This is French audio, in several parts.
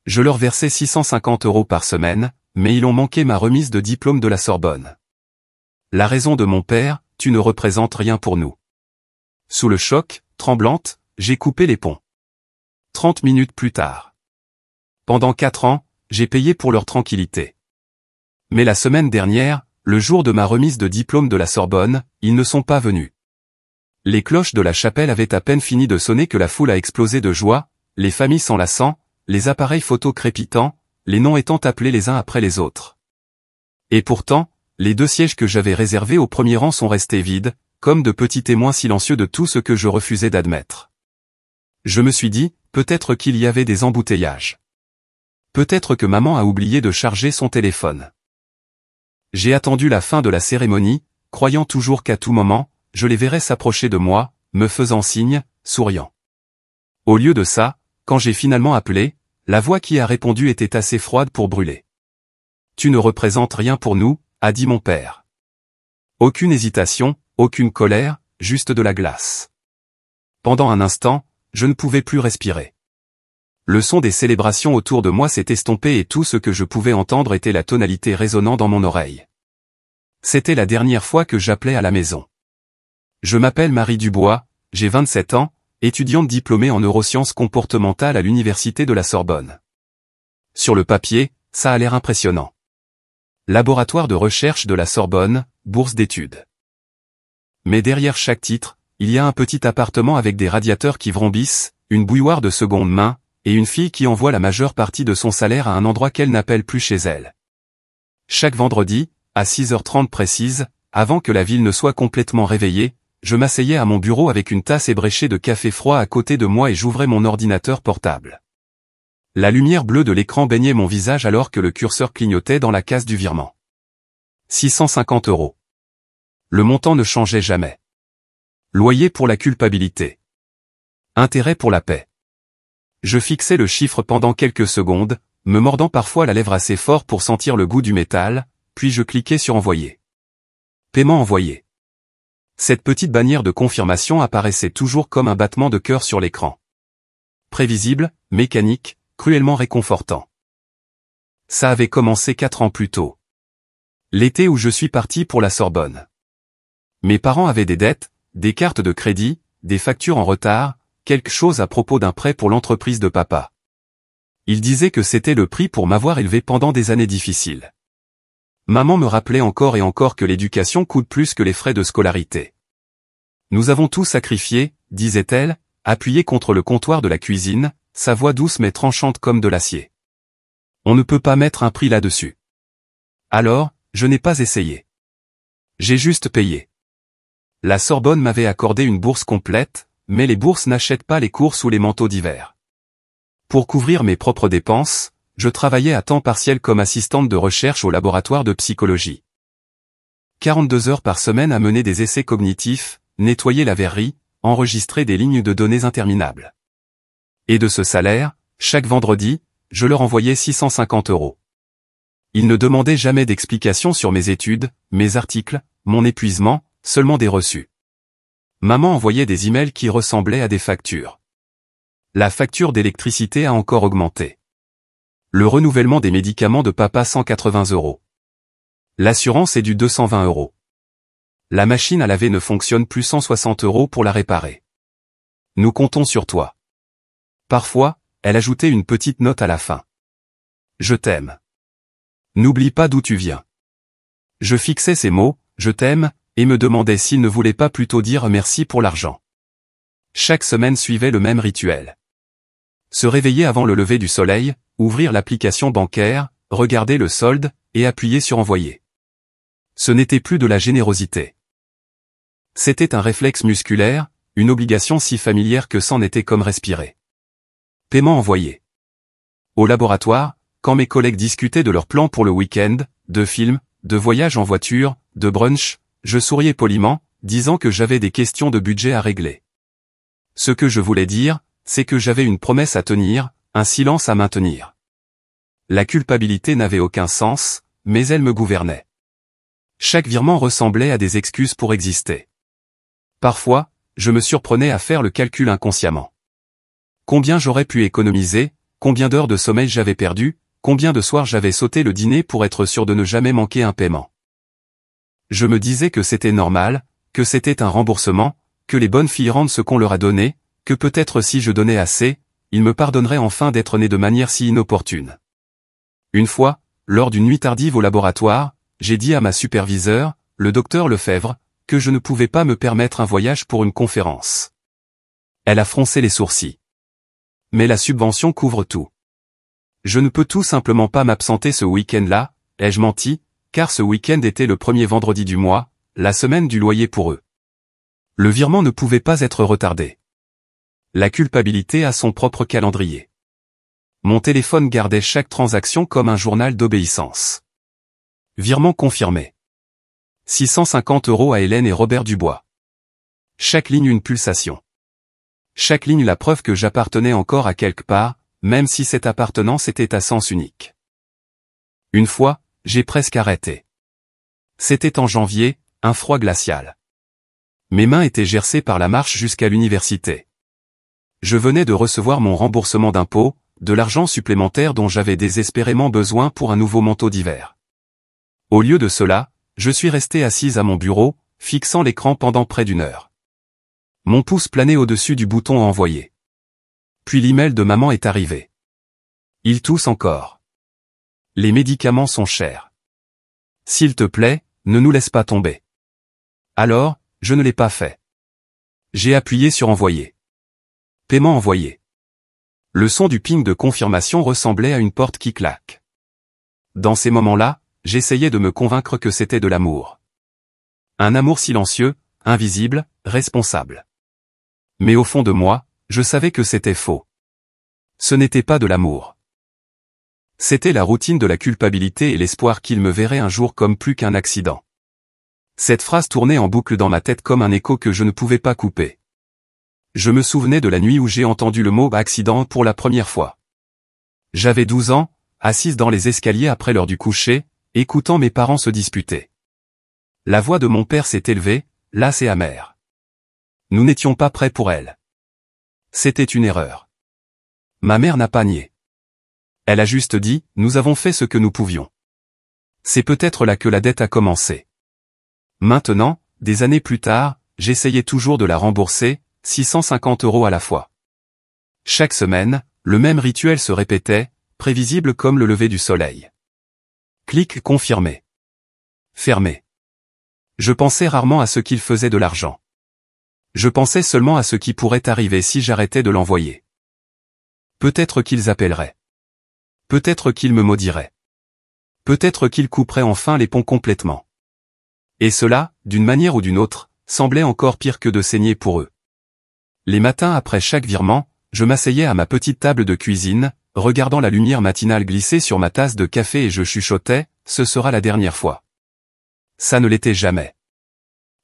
Je leur versais 650 € par semaine, mais ils ont manqué ma remise de diplôme de la Sorbonne. La raison de mon père, tu ne représentes rien pour nous. Sous le choc, tremblante, j'ai coupé les ponts. 30 minutes plus tard. Pendant 4 ans, j'ai payé pour leur tranquillité. Mais la semaine dernière, le jour de ma remise de diplôme de la Sorbonne, ils ne sont pas venus. Les cloches de la chapelle avaient à peine fini de sonner que la foule a explosé de joie, les familles s'enlaçant, les appareils photo crépitants, les noms étant appelés les uns après les autres. Et pourtant, les 2 sièges que j'avais réservés au premier rang sont restés vides, comme de petits témoins silencieux de tout ce que je refusais d'admettre. Je me suis dit, peut-être qu'il y avait des embouteillages. Peut-être que maman a oublié de charger son téléphone. J'ai attendu la fin de la cérémonie, croyant toujours qu'à tout moment, je les verrais s'approcher de moi, me faisant signe, souriant. Au lieu de ça, quand j'ai finalement appelé, la voix qui a répondu était assez froide pour brûler. « Tu ne représentes rien pour nous », a dit mon père. Aucune hésitation, aucune colère, juste de la glace. Pendant un instant, je ne pouvais plus respirer. Le son des célébrations autour de moi s'est estompé et tout ce que je pouvais entendre était la tonalité résonnant dans mon oreille. C'était la dernière fois que j'appelais à la maison. Je m'appelle Marie Dubois, j'ai 27 ans, étudiante diplômée en neurosciences comportementales à l'université de la Sorbonne. Sur le papier, ça a l'air impressionnant. Laboratoire de recherche de la Sorbonne, bourse d'études. Mais derrière chaque titre, il y a un petit appartement avec des radiateurs qui vrombissent, une bouilloire de seconde main, et une fille qui envoie la majeure partie de son salaire à un endroit qu'elle n'appelle plus chez elle. Chaque vendredi, à 6h30 précise, avant que la ville ne soit complètement réveillée, je m'asseyais à mon bureau avec une tasse ébréchée de café froid à côté de moi et j'ouvrais mon ordinateur portable. La lumière bleue de l'écran baignait mon visage alors que le curseur clignotait dans la case du virement. 650 €. Le montant ne changeait jamais. Loyer pour la culpabilité. Intérêt pour la paix. Je fixais le chiffre pendant quelques secondes, me mordant parfois la lèvre assez fort pour sentir le goût du métal, puis je cliquais sur envoyer. Paiement envoyé. Cette petite bannière de confirmation apparaissait toujours comme un battement de cœur sur l'écran. Prévisible, mécanique, cruellement réconfortant. Ça avait commencé 4 ans plus tôt. L'été où je suis parti pour la Sorbonne. Mes parents avaient des dettes, des cartes de crédit, des factures en retard, quelque chose à propos d'un prêt pour l'entreprise de papa. Ils disaient que c'était le prix pour m'avoir élevé pendant des années difficiles. Maman me rappelait encore et encore que l'éducation coûte plus que les frais de scolarité. Nous avons tout sacrifié, disait-elle, appuyée contre le comptoir de la cuisine, sa voix douce mais tranchante comme de l'acier. On ne peut pas mettre un prix là-dessus. Alors, je n'ai pas essayé. J'ai juste payé. La Sorbonne m'avait accordé une bourse complète, mais les bourses n'achètent pas les courses ou les manteaux d'hiver. Pour couvrir mes propres dépenses, je travaillais à temps partiel comme assistante de recherche au laboratoire de psychologie. 42 heures par semaine à mener des essais cognitifs, nettoyer la verrerie, enregistrer des lignes de données interminables. Et de ce salaire, chaque vendredi, je leur envoyais 650 €. Ils ne demandaient jamais d'explications sur mes études, mes articles, mon épuisement, seulement des reçus. Maman envoyait des emails qui ressemblaient à des factures. La facture d'électricité a encore augmenté. Le renouvellement des médicaments de papa 180 €. L'assurance est du 220 €. La machine à laver ne fonctionne plus 160 € pour la réparer. Nous comptons sur toi. Parfois, elle ajoutait une petite note à la fin. Je t'aime. N'oublie pas d'où tu viens. Je fixais ces mots, je t'aime, et me demandais s'il ne voulait pas plutôt dire merci pour l'argent. Chaque semaine suivait le même rituel. Se réveiller avant le lever du soleil, ouvrir l'application bancaire, regarder le solde, et appuyer sur envoyer. Ce n'était plus de la générosité. C'était un réflexe musculaire, une obligation si familière que c'en était comme respirer. Paiement envoyé. Au laboratoire, quand mes collègues discutaient de leurs plans pour le week-end, de films, de voyages en voiture, de brunch, je souriais poliment, disant que j'avais des questions de budget à régler. Ce que je voulais dire, c'est que j'avais une promesse à tenir, un silence à maintenir. La culpabilité n'avait aucun sens, mais elle me gouvernait. Chaque virement ressemblait à des excuses pour exister. Parfois, je me surprenais à faire le calcul inconsciemment. Combien j'aurais pu économiser, combien d'heures de sommeil j'avais perdu, combien de soirs j'avais sauté le dîner pour être sûr de ne jamais manquer un paiement. Je me disais que c'était normal, que c'était un remboursement, que les bonnes filles rendent ce qu'on leur a donné, que peut-être si je donnais assez, ils me pardonneraient enfin d'être né de manière si inopportune. Une fois, lors d'une nuit tardive au laboratoire, j'ai dit à ma superviseure, le docteur Lefebvre, que je ne pouvais pas me permettre un voyage pour une conférence. Elle a froncé les sourcils. Mais la subvention couvre tout. Je ne peux tout simplement pas m'absenter ce week-end-là, ai-je menti, car ce week-end était le premier vendredi du mois, la semaine du loyer pour eux. Le virement ne pouvait pas être retardé. La culpabilité a son propre calendrier. Mon téléphone gardait chaque transaction comme un journal d'obéissance. Virement confirmé. 650 € à Hélène et Robert Dubois. Chaque ligne une pulsation. Chaque ligne la preuve que j'appartenais encore à quelque part, même si cette appartenance était à sens unique. Une fois, j'ai presque arrêté. C'était en janvier, un froid glacial. Mes mains étaient gercées par la marche jusqu'à l'université. Je venais de recevoir mon remboursement d'impôts, de l'argent supplémentaire dont j'avais désespérément besoin pour un nouveau manteau d'hiver. Au lieu de cela, je suis resté assise à mon bureau, fixant l'écran pendant près d'1 heure. Mon pouce planait au-dessus du bouton envoyer. Puis l'email de maman est arrivé. Il tousse encore. Les médicaments sont chers. S'il te plaît, ne nous laisse pas tomber. Alors, je ne l'ai pas fait. J'ai appuyé sur envoyer. Paiement envoyé. Le son du ping de confirmation ressemblait à une porte qui claque. Dans ces moments-là, j'essayais de me convaincre que c'était de l'amour. Un amour silencieux, invisible, responsable. Mais au fond de moi, je savais que c'était faux. Ce n'était pas de l'amour. C'était la routine de la culpabilité et l'espoir qu'il me verrait un jour comme plus qu'un accident. Cette phrase tournait en boucle dans ma tête comme un écho que je ne pouvais pas couper. Je me souvenais de la nuit où j'ai entendu le mot « accident » pour la première fois. J'avais 12 ans, assise dans les escaliers après l'heure du coucher, écoutant mes parents se disputer. La voix de mon père s'est élevée, lasse et amère. Nous n'étions pas prêts pour elle. C'était une erreur. Ma mère n'a pas nié. Elle a juste dit, nous avons fait ce que nous pouvions. C'est peut-être là que la dette a commencé. Maintenant, des années plus tard, j'essayais toujours de la rembourser, 650 € à la fois. Chaque semaine, le même rituel se répétait, prévisible comme le lever du soleil. Clic confirmé. Fermé. Je pensais rarement à ce qu'il faisait de l'argent. Je pensais seulement à ce qui pourrait arriver si j'arrêtais de l'envoyer. Peut-être qu'ils appelleraient. Peut-être qu'ils me maudiraient. Peut-être qu'ils couperaient enfin les ponts complètement. Et cela, d'une manière ou d'une autre, semblait encore pire que de saigner pour eux. Les matins après chaque virement, je m'asseyais à ma petite table de cuisine, regardant la lumière matinale glisser sur ma tasse de café et je chuchotais, ce sera la dernière fois. Ça ne l'était jamais.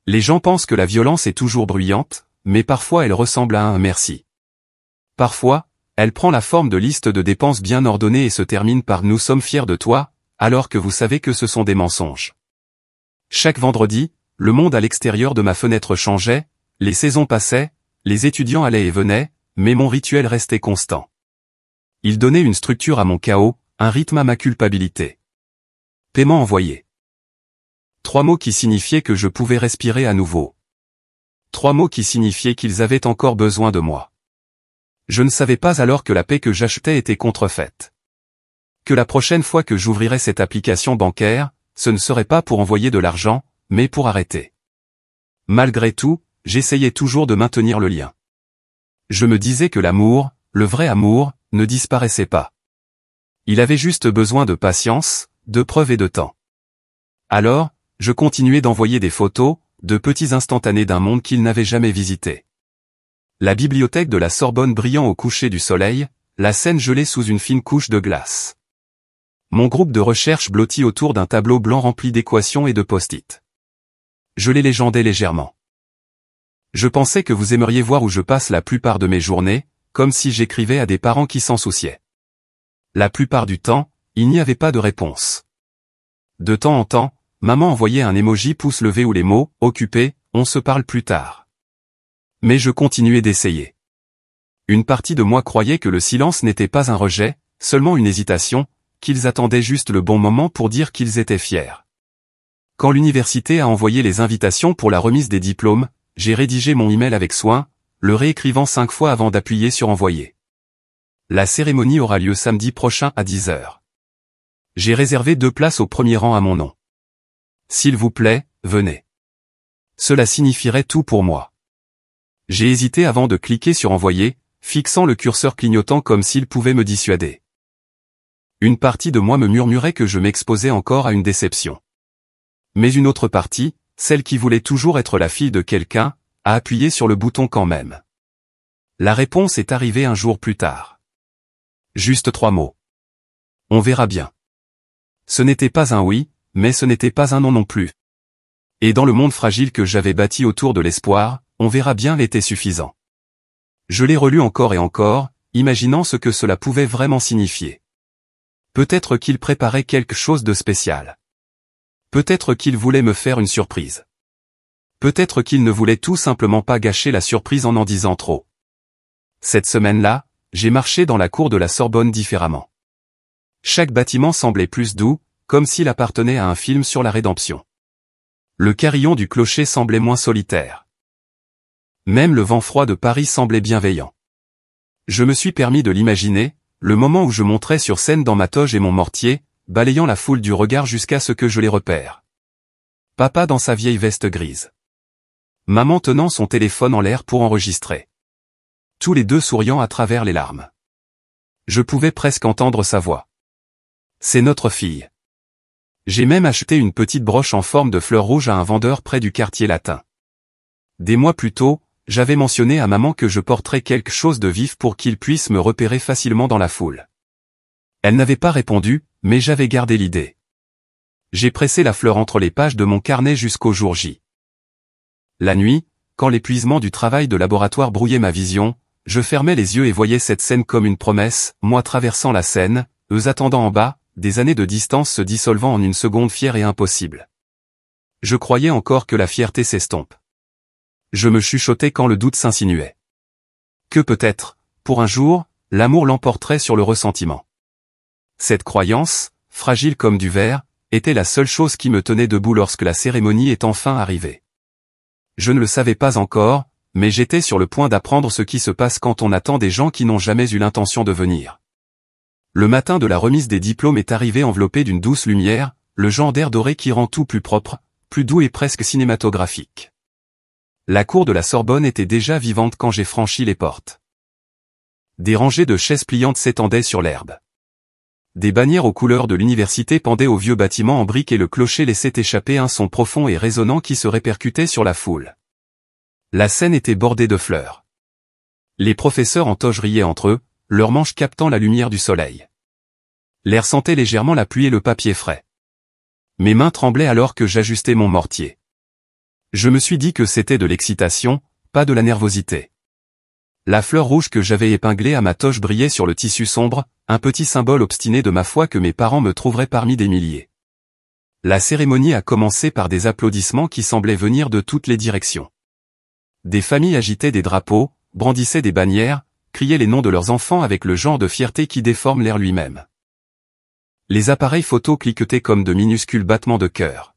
Les gens pensent que la violence est toujours bruyante, mais parfois elle ressemble à un merci. Parfois, elle prend la forme de listes de dépenses bien ordonnées et se termine par « nous sommes fiers de toi », alors que vous savez que ce sont des mensonges. Chaque vendredi, le monde à l'extérieur de ma fenêtre changeait, les saisons passaient, les étudiants allaient et venaient, mais mon rituel restait constant. Il donnait une structure à mon chaos, un rythme à ma culpabilité. Paiement envoyé. 3 mots qui signifiaient que je pouvais respirer à nouveau. 3 mots qui signifiaient qu'ils avaient encore besoin de moi. Je ne savais pas alors que la paix que j'achetais était contrefaite. Que la prochaine fois que j'ouvrirais cette application bancaire, ce ne serait pas pour envoyer de l'argent, mais pour arrêter. Malgré tout, j'essayais toujours de maintenir le lien. Je me disais que l'amour, le vrai amour, ne disparaissait pas. Il avait juste besoin de patience, de preuves et de temps. Alors, je continuais d'envoyer des photos, de petits instantanés d'un monde qu'il n'avait jamais visité. La bibliothèque de la Sorbonne brillant au coucher du soleil, la Seine gelée sous une fine couche de glace. Mon groupe de recherche blotti autour d'un tableau blanc rempli d'équations et de post-it. Je les légendais légèrement. Je pensais que vous aimeriez voir où je passe la plupart de mes journées, comme si j'écrivais à des parents qui s'en souciaient. La plupart du temps, il n'y avait pas de réponse. De temps en temps, maman envoyait un emoji pouce levé ou les mots « occupé, on se parle plus tard ». Mais je continuais d'essayer. Une partie de moi croyait que le silence n'était pas un rejet, seulement une hésitation, qu'ils attendaient juste le bon moment pour dire qu'ils étaient fiers. Quand l'université a envoyé les invitations pour la remise des diplômes, j'ai rédigé mon email avec soin, le réécrivant 5 fois avant d'appuyer sur envoyer. La cérémonie aura lieu samedi prochain à 10 h. J'ai réservé 2 places au premier rang à mon nom. S'il vous plaît, venez. Cela signifierait tout pour moi. J'ai hésité avant de cliquer sur envoyer, fixant le curseur clignotant comme s'il pouvait me dissuader. Une partie de moi me murmurait que je m'exposais encore à une déception. Mais une autre partie, celle qui voulait toujours être la fille de quelqu'un, a appuyé sur le bouton quand même. La réponse est arrivée un jour plus tard. Juste 3 mots. On verra bien. Ce n'était pas un oui, mais ce n'était pas un non non plus. Et dans le monde fragile que j'avais bâti autour de l'espoir, on verra bien l'était suffisant. Je l'ai relu encore et encore, imaginant ce que cela pouvait vraiment signifier. Peut-être qu'il préparait quelque chose de spécial. Peut-être qu'il voulait me faire une surprise. Peut-être qu'il ne voulait tout simplement pas gâcher la surprise en disant trop. Cette semaine-là, j'ai marché dans la cour de la Sorbonne différemment. Chaque bâtiment semblait plus doux, comme s'il appartenait à un film sur la rédemption. Le carillon du clocher semblait moins solitaire. Même le vent froid de Paris semblait bienveillant. Je me suis permis de l'imaginer, le moment où je monterais sur scène dans ma toge et mon mortier, balayant la foule du regard jusqu'à ce que je les repère. Papa dans sa vieille veste grise. Maman tenant son téléphone en l'air pour enregistrer. Tous les deux souriant à travers les larmes. Je pouvais presque entendre sa voix. C'est notre fille. J'ai même acheté une petite broche en forme de fleur rouge à un vendeur près du quartier latin. Des mois plus tôt, j'avais mentionné à maman que je porterais quelque chose de vif pour qu'il puisse me repérer facilement dans la foule. Elle n'avait pas répondu, mais j'avais gardé l'idée. J'ai pressé la fleur entre les pages de mon carnet jusqu'au jour J. La nuit, quand l'épuisement du travail de laboratoire brouillait ma vision, je fermais les yeux et voyais cette scène comme une promesse, moi traversant la Seine, eux attendant en bas, des années de distance se dissolvant en une seconde fière et impossible. Je croyais encore que la fierté s'estompe. Je me chuchotais quand le doute s'insinuait. Que peut-être, pour un jour, l'amour l'emporterait sur le ressentiment. Cette croyance, fragile comme du verre, était la seule chose qui me tenait debout lorsque la cérémonie est enfin arrivée. Je ne le savais pas encore, mais j'étais sur le point d'apprendre ce qui se passe quand on attend des gens qui n'ont jamais eu l'intention de venir. Le matin de la remise des diplômes est arrivé enveloppé d'une douce lumière, le genre d'air doré qui rend tout plus propre, plus doux et presque cinématographique. La cour de la Sorbonne était déjà vivante quand j'ai franchi les portes. Des rangées de chaises pliantes s'étendaient sur l'herbe. Des bannières aux couleurs de l'université pendaient au vieux bâtiment en briques et le clocher laissait échapper un son profond et résonnant qui se répercutait sur la foule. La scène était bordée de fleurs. Les professeurs en toge riaient entre eux, leurs manches captant la lumière du soleil. L'air sentait légèrement la pluie et le papier frais. Mes mains tremblaient alors que j'ajustais mon mortier. Je me suis dit que c'était de l'excitation, pas de la nervosité. La fleur rouge que j'avais épinglée à ma toge brillait sur le tissu sombre, un petit symbole obstiné de ma foi que mes parents me trouveraient parmi des milliers. La cérémonie a commencé par des applaudissements qui semblaient venir de toutes les directions. Des familles agitaient des drapeaux, brandissaient des bannières, criaient les noms de leurs enfants avec le genre de fierté qui déforme l'air lui-même. Les appareils photos cliquetaient comme de minuscules battements de cœur.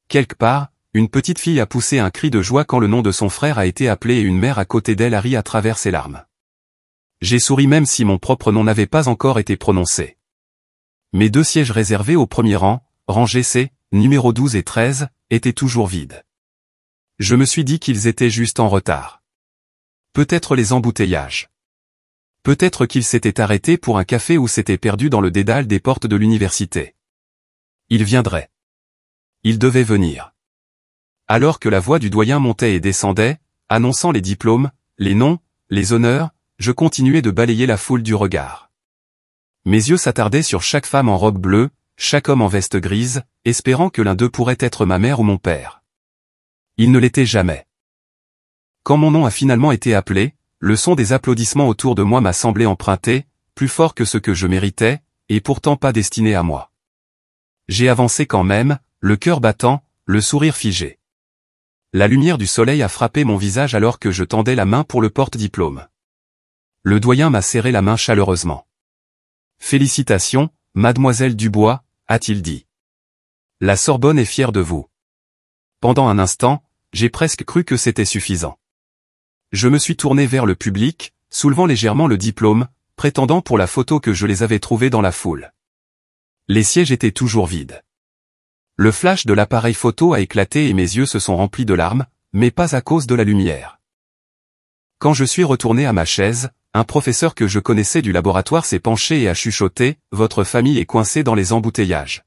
Quelque part, une petite fille a poussé un cri de joie quand le nom de son frère a été appelé et une mère à côté d'elle a ri à travers ses larmes. J'ai souri même si mon propre nom n'avait pas encore été prononcé. Mes 2 sièges réservés au premier rang, rangée C, numéro 12 et 13, étaient toujours vides. Je me suis dit qu'ils étaient juste en retard. Peut-être les embouteillages. Peut-être qu'ils s'étaient arrêtés pour un café ou s'étaient perdus dans le dédale des portes de l'université. Ils viendraient. Ils devaient venir. Alors que la voix du doyen montait et descendait, annonçant les diplômes, les noms, les honneurs, je continuais de balayer la foule du regard. Mes yeux s'attardaient sur chaque femme en robe bleue, chaque homme en veste grise, espérant que l'un d'eux pourrait être ma mère ou mon père. Il ne l'était jamais. Quand mon nom a finalement été appelé, le son des applaudissements autour de moi m'a semblé emprunté, plus fort que ce que je méritais, et pourtant pas destiné à moi. J'ai avancé quand même, le cœur battant, le sourire figé. La lumière du soleil a frappé mon visage alors que je tendais la main pour le porte-diplôme. Le doyen m'a serré la main chaleureusement. Félicitations, mademoiselle Dubois, a-t-il dit. La Sorbonne est fière de vous. Pendant un instant, j'ai presque cru que c'était suffisant. Je me suis tourné vers le public, soulevant légèrement le diplôme, prétendant pour la photo que je les avais trouvés dans la foule. Les sièges étaient toujours vides. Le flash de l'appareil photo a éclaté et mes yeux se sont remplis de larmes, mais pas à cause de la lumière. Quand je suis retourné à ma chaise, un professeur que je connaissais du laboratoire s'est penché et a chuchoté « Votre famille est coincée dans les embouteillages ».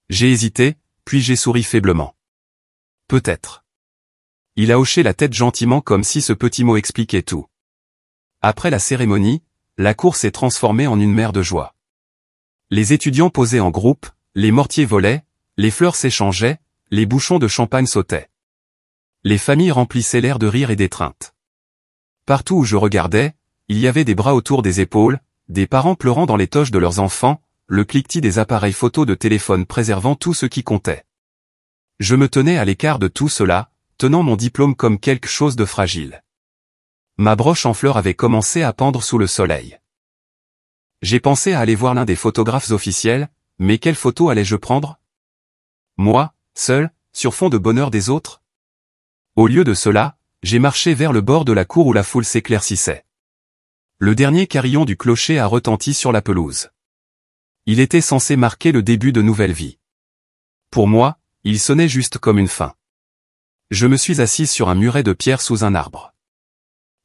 J'ai hésité, puis j'ai souri faiblement. Peut-être. Il a hoché la tête gentiment comme si ce petit mot expliquait tout. Après la cérémonie, la cour s'est transformée en une mer de joie. Les étudiants posaient en groupe, les mortiers volaient, les fleurs s'échangeaient, les bouchons de champagne sautaient. Les familles remplissaient l'air de rire et d'étreinte. Partout où je regardais, il y avait des bras autour des épaules, des parents pleurant dans les toches de leurs enfants, le cliquetis des appareils photo de téléphone préservant tout ce qui comptait. Je me tenais à l'écart de tout cela, tenant mon diplôme comme quelque chose de fragile. Ma broche en fleurs avait commencé à pendre sous le soleil. J'ai pensé à aller voir l'un des photographes officiels, mais quelle photo allais-je prendre? Moi, seul, sur fond de bonheur des autres? Au lieu de cela, j'ai marché vers le bord de la cour où la foule s'éclaircissait. Le dernier carillon du clocher a retenti sur la pelouse. Il était censé marquer le début de nouvelle vie. Pour moi, il sonnait juste comme une fin. Je me suis assise sur un muret de pierre sous un arbre.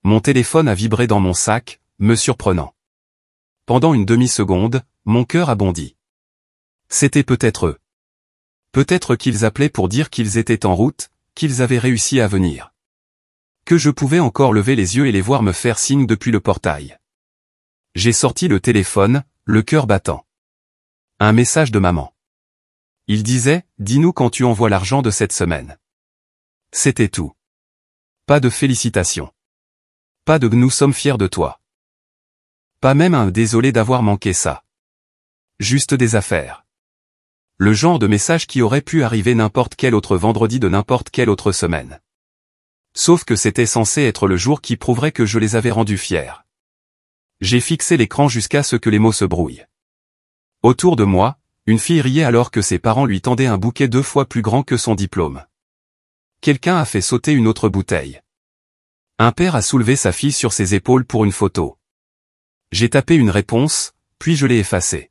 Mon téléphone a vibré dans mon sac, me surprenant. Pendant une demi-seconde, mon cœur a bondi. C'était peut-être eux. Peut-être qu'ils appelaient pour dire qu'ils étaient en route, qu'ils avaient réussi à venir. Que je pouvais encore lever les yeux et les voir me faire signe depuis le portail. J'ai sorti le téléphone, le cœur battant. Un message de maman. Il disait, dis-nous quand tu envoies l'argent de cette semaine. C'était tout. Pas de félicitations. Pas de nous sommes fiers de toi. Pas même un désolé d'avoir manqué ça. Juste des affaires. Le genre de message qui aurait pu arriver n'importe quel autre vendredi de n'importe quelle autre semaine. Sauf que c'était censé être le jour qui prouverait que je les avais rendus fiers. J'ai fixé l'écran jusqu'à ce que les mots se brouillent. Autour de moi, une fille riait alors que ses parents lui tendaient un bouquet 2 fois plus grand que son diplôme. Quelqu'un a fait sauter une autre bouteille. Un père a soulevé sa fille sur ses épaules pour une photo. J'ai tapé une réponse, puis je l'ai effacée.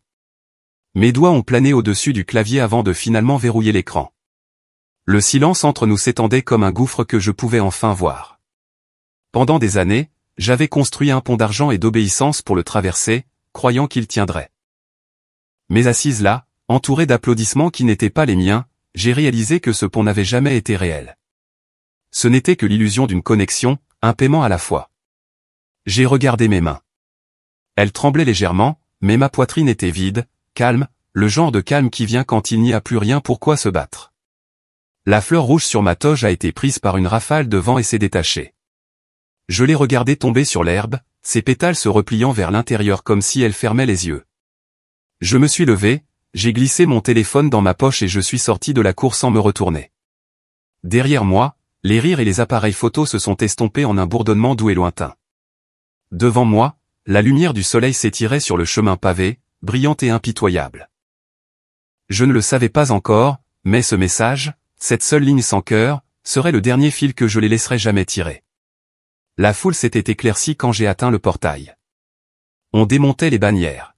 Mes doigts ont plané au-dessus du clavier avant de finalement verrouiller l'écran. Le silence entre nous s'étendait comme un gouffre que je pouvais enfin voir. Pendant des années, j'avais construit un pont d'argent et d'obéissance pour le traverser, croyant qu'il tiendrait. Mais assise là, entourée d'applaudissements qui n'étaient pas les miens, j'ai réalisé que ce pont n'avait jamais été réel. Ce n'était que l'illusion d'une connexion, un paiement à la fois. J'ai regardé mes mains. Elles tremblaient légèrement, mais ma poitrine était vide, calme, le genre de calme qui vient quand il n'y a plus rien pour quoi se battre. La fleur rouge sur ma toge a été prise par une rafale de vent et s'est détachée. Je l'ai regardée tomber sur l'herbe, ses pétales se repliant vers l'intérieur comme si elle fermait les yeux. Je me suis levé, j'ai glissé mon téléphone dans ma poche et je suis sorti de la cour sans me retourner. Derrière moi, les rires et les appareils photos se sont estompés en un bourdonnement doux et lointain. Devant moi, la lumière du soleil s'étirait sur le chemin pavé, brillante et impitoyable. Je ne le savais pas encore, mais ce message, cette seule ligne sans cœur, serait le dernier fil que je les laisserais jamais tirer. La foule s'était éclaircie quand j'ai atteint le portail. On démontait les bannières.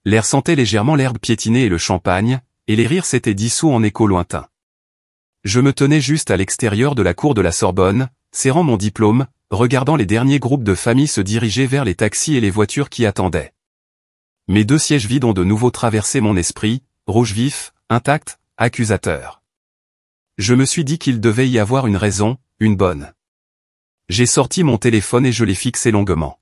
L'air sentait légèrement l'herbe piétinée et le champagne, et les rires s'étaient dissous en échos lointains. Je me tenais juste à l'extérieur de la cour de la Sorbonne, serrant mon diplôme, regardant les derniers groupes de familles se diriger vers les taxis et les voitures qui attendaient. Mes 2 sièges vides ont de nouveau traversé mon esprit, rouge vif, intact, accusateur. Je me suis dit qu'il devait y avoir une raison, une bonne. J'ai sorti mon téléphone et je l'ai fixé longuement.